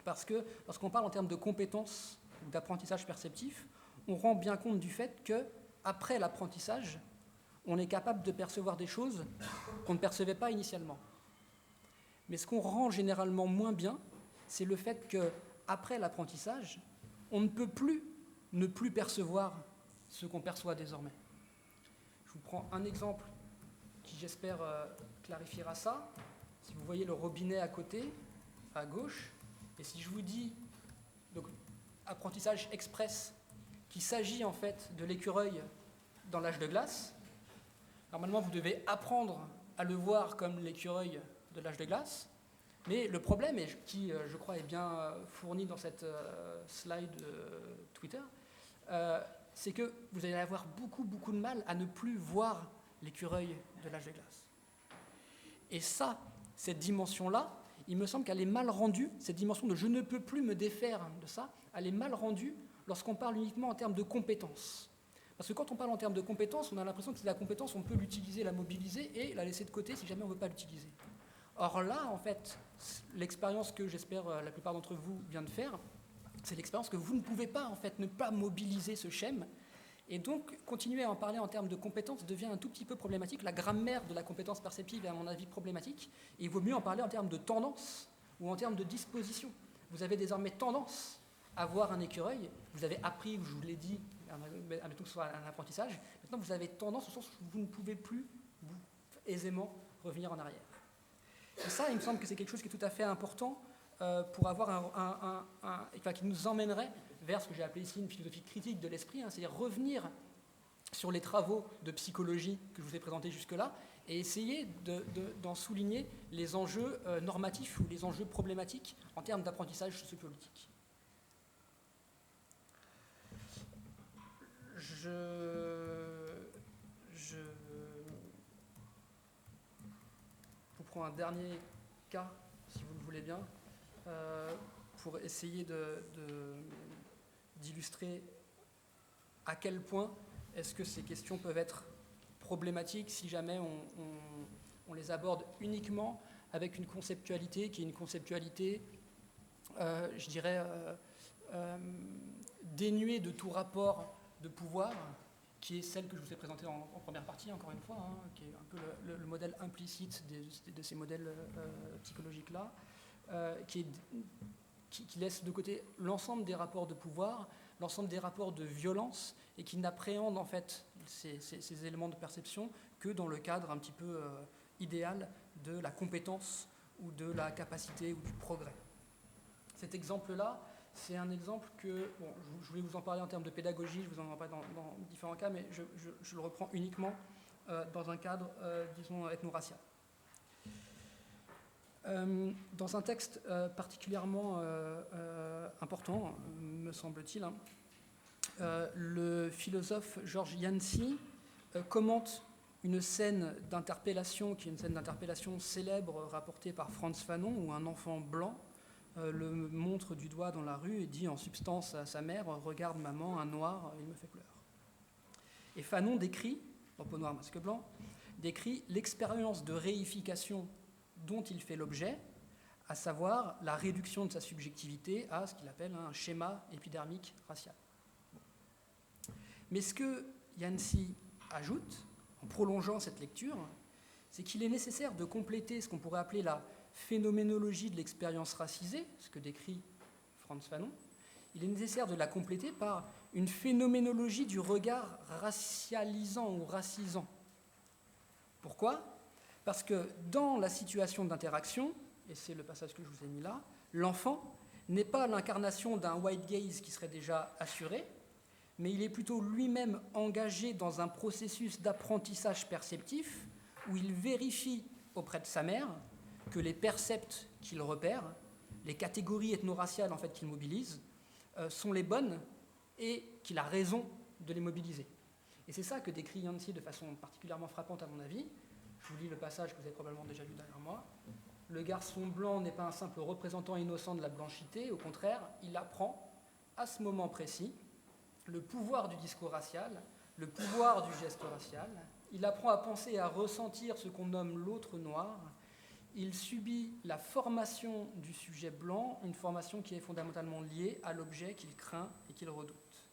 [SPEAKER 2] Parce que lorsqu'on parle en termes de compétences ou d'apprentissage perceptif, on rend bien compte du fait que après l'apprentissage, on est capable de percevoir des choses qu'on ne percevait pas initialement. Mais ce qu'on rend généralement moins bien, c'est le fait qu'après l'apprentissage, on ne peut plus ne plus percevoir ce qu'on perçoit désormais. Je vous prends un exemple qui, j'espère, clarifiera ça. Si vous voyez le robinet à côté, à gauche, et si je vous dis, donc, apprentissage express, qu'il s'agit en fait de l'écureuil dans l'âge de glace. Normalement, vous devez apprendre à le voir comme l'écureuil de l'âge de glace, mais le problème, et qui je crois est bien fourni dans cette slide Twitter, c'est que vous allez avoir beaucoup de mal à ne plus voir l'écureuil de l'âge de glace. Et ça, cette dimension-là, il me semble qu'elle est mal rendue, cette dimension de « je ne peux plus me défaire de ça », elle est mal rendue lorsqu'on parle uniquement en termes de compétences. Parce que quand on parle en termes de compétences, on a l'impression que la compétence, on peut l'utiliser, la mobiliser et la laisser de côté si jamais on ne veut pas l'utiliser. Or là, en fait, l'expérience que j'espère la plupart d'entre vous vient de faire, c'est l'expérience que vous ne pouvez pas, en fait, ne pas mobiliser ce schème. Et donc, continuer à en parler en termes de compétences devient un tout petit peu problématique. La grammaire de la compétence perceptive est, à mon avis, problématique. Et il vaut mieux en parler en termes de tendance ou en termes de disposition. Vous avez désormais tendance à voir un écureuil. Vous avez appris, je vous l'ai dit, admettons que ce soit un apprentissage. Maintenant, vous avez tendance au sens où vous ne pouvez plus aisément revenir en arrière. Et ça, il me semble que c'est quelque chose qui est tout à fait important pour avoir qui nous emmènerait vers ce que j'ai appelé ici une philosophie critique de l'esprit, c'est-à-dire revenir sur les travaux de psychologie que je vous ai présentés jusque-là et essayer d'en souligner les enjeux normatifs ou les enjeux problématiques en termes d'apprentissage sociopolitique. Je vous prends un dernier cas, si vous le voulez bien, pour essayer d'illustrer à quel point est-ce que ces questions peuvent être problématiques si jamais on les aborde uniquement avec une conceptualité qui est une conceptualité, je dirais, dénuée de tout rapport de pouvoir, qui est celle que je vous ai présentée en première partie, encore une fois, qui est un peu le modèle implicite de ces modèles psychologiques-là, qui laisse de côté l'ensemble des rapports de pouvoir, l'ensemble des rapports de violence, et qui n'appréhende en fait ces éléments de perception que dans le cadre un petit peu idéal de la compétence ou de la capacité ou du progrès. Cet exemple-là, c'est un exemple que, bon, je voulais vous en parler en termes de pédagogie, je vous en parle dans différents cas, mais je le reprends uniquement dans un cadre, disons, ethno-racial. Dans un texte particulièrement important, me semble-t-il, le philosophe Georges Yancey commente une scène d'interpellation, qui est une scène d'interpellation célèbre rapportée par Frantz Fanon, où un enfant blanc le montre du doigt dans la rue et dit en substance à sa mère « Regarde maman, un noir, il me fait peur ». Et Fanon décrit, en peau noire, masque blanc, décrit l'expérience de réification dont il fait l'objet, à savoir la réduction de sa subjectivité à ce qu'il appelle un schéma épidermique racial. Mais ce que Yancey ajoute, en prolongeant cette lecture, c'est qu'il est nécessaire de compléter ce qu'on pourrait appeler la phénoménologie de l'expérience racisée, ce que décrit Frantz Fanon. Il est nécessaire de la compléter par une phénoménologie du regard racialisant ou racisant. Pourquoi ? Parce que dans la situation d'interaction, et c'est le passage que je vous ai mis là, l'enfant n'est pas l'incarnation d'un white gaze qui serait déjà assuré, mais il est plutôt lui-même engagé dans un processus d'apprentissage perceptif où il vérifie auprès de sa mère que les percepts qu'il repère, les catégories ethno-raciales en fait, qu'il mobilise, sont les bonnes et qu'il a raison de les mobiliser. Et c'est ça que décrit Yancey de façon particulièrement frappante à mon avis. Je vous lis le passage que vous avez probablement déjà lu derrière moi. Le garçon blanc n'est pas un simple représentant innocent de la blanchité, au contraire, il apprend, à ce moment précis, le pouvoir du discours racial, le pouvoir du geste racial, il apprend à penser et à ressentir ce qu'on nomme l'autre noir, il subit la formation du sujet blanc, une formation qui est fondamentalement liée à l'objet qu'il craint et qu'il redoute.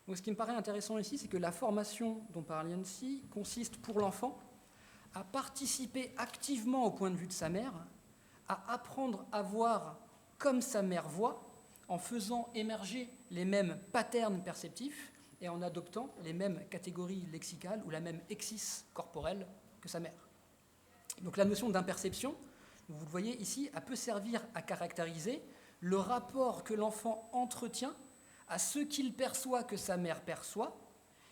[SPEAKER 2] Donc ce qui me paraît intéressant ici, c'est que la formation dont parle Yancey consiste pour l'enfant à participer activement au point de vue de sa mère, à apprendre à voir comme sa mère voit, en faisant émerger les mêmes patterns perceptifs et en adoptant les mêmes catégories lexicales ou la même exis corporelle que sa mère. Donc la notion d'imperception, vous le voyez ici, elle peut servir à caractériser le rapport que l'enfant entretient à ce qu'il perçoit que sa mère perçoit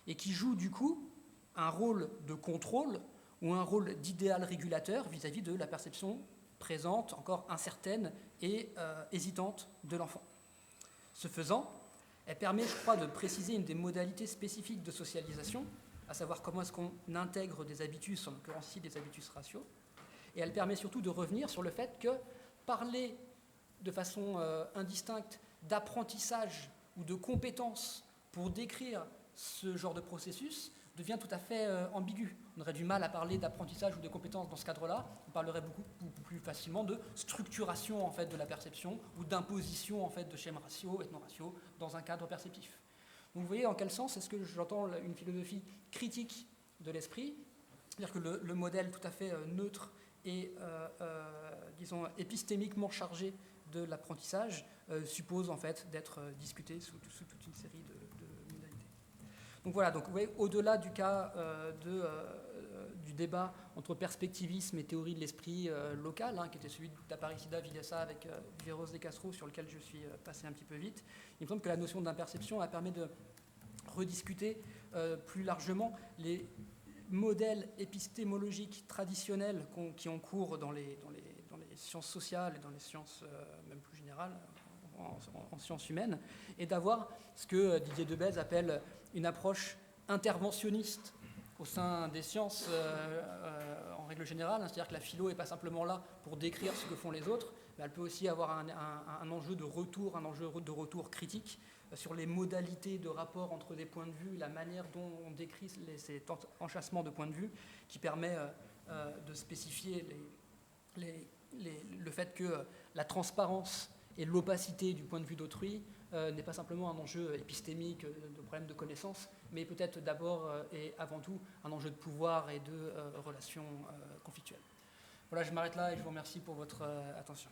[SPEAKER 2] et qui joue du coup un rôle de contrôle ou un rôle d'idéal régulateur vis-à-vis de la perception présente, encore incertaine et hésitante de l'enfant. Ce faisant, elle permet, je crois, de préciser une des modalités spécifiques de socialisation, à savoir comment est-ce qu'on intègre des habitus, en l'occurrence ici des habitus raciaux, et elle permet surtout de revenir sur le fait que parler de façon indistincte d'apprentissage ou de compétences pour décrire ce genre de processus devient tout à fait ambigu. On aurait du mal à parler d'apprentissage ou de compétences dans ce cadre-là. On parlerait beaucoup plus facilement de structuration en fait, de la perception ou d'imposition en fait, de schèmes raciaux, ethno-raciaux dans un cadre perceptif. Donc vous voyez en quel sens est-ce que j'entends une philosophie critique de l'esprit, c'est-à-dire que le modèle tout à fait neutre et disons épistémiquement chargé de l'apprentissage suppose en fait d'être discuté sous toute une série de modalités. Donc voilà, donc vous voyez, au-delà du cas du débat entre perspectivisme et théorie de l'esprit local, qui était celui d'Aparicida Villesa avec Viveros de Castro, sur lequel je suis passé un petit peu vite, il me semble que la notion d'imperception permet de rediscuter plus largement les modèles épistémologiques traditionnels qui ont cours dans les sciences sociales et dans les sciences même plus générales, en sciences humaines, et d'avoir ce que Didier Debèze appelle une approche interventionniste au sein des sciences en règle générale, c'est-à-dire que la philo n'est pas simplement là pour décrire ce que font les autres, mais elle peut aussi avoir un enjeu de retour critique sur les modalités de rapport entre des points de vue, la manière dont on décrit ces enchâssements de points de vue, qui permet de spécifier le fait que la transparence et l'opacité du point de vue d'autrui n'est pas simplement un enjeu épistémique de problème de connaissance, mais peut-être d'abord et avant tout un enjeu de pouvoir et de relations conflictuelles. Voilà, je m'arrête là et je vous remercie pour votre attention.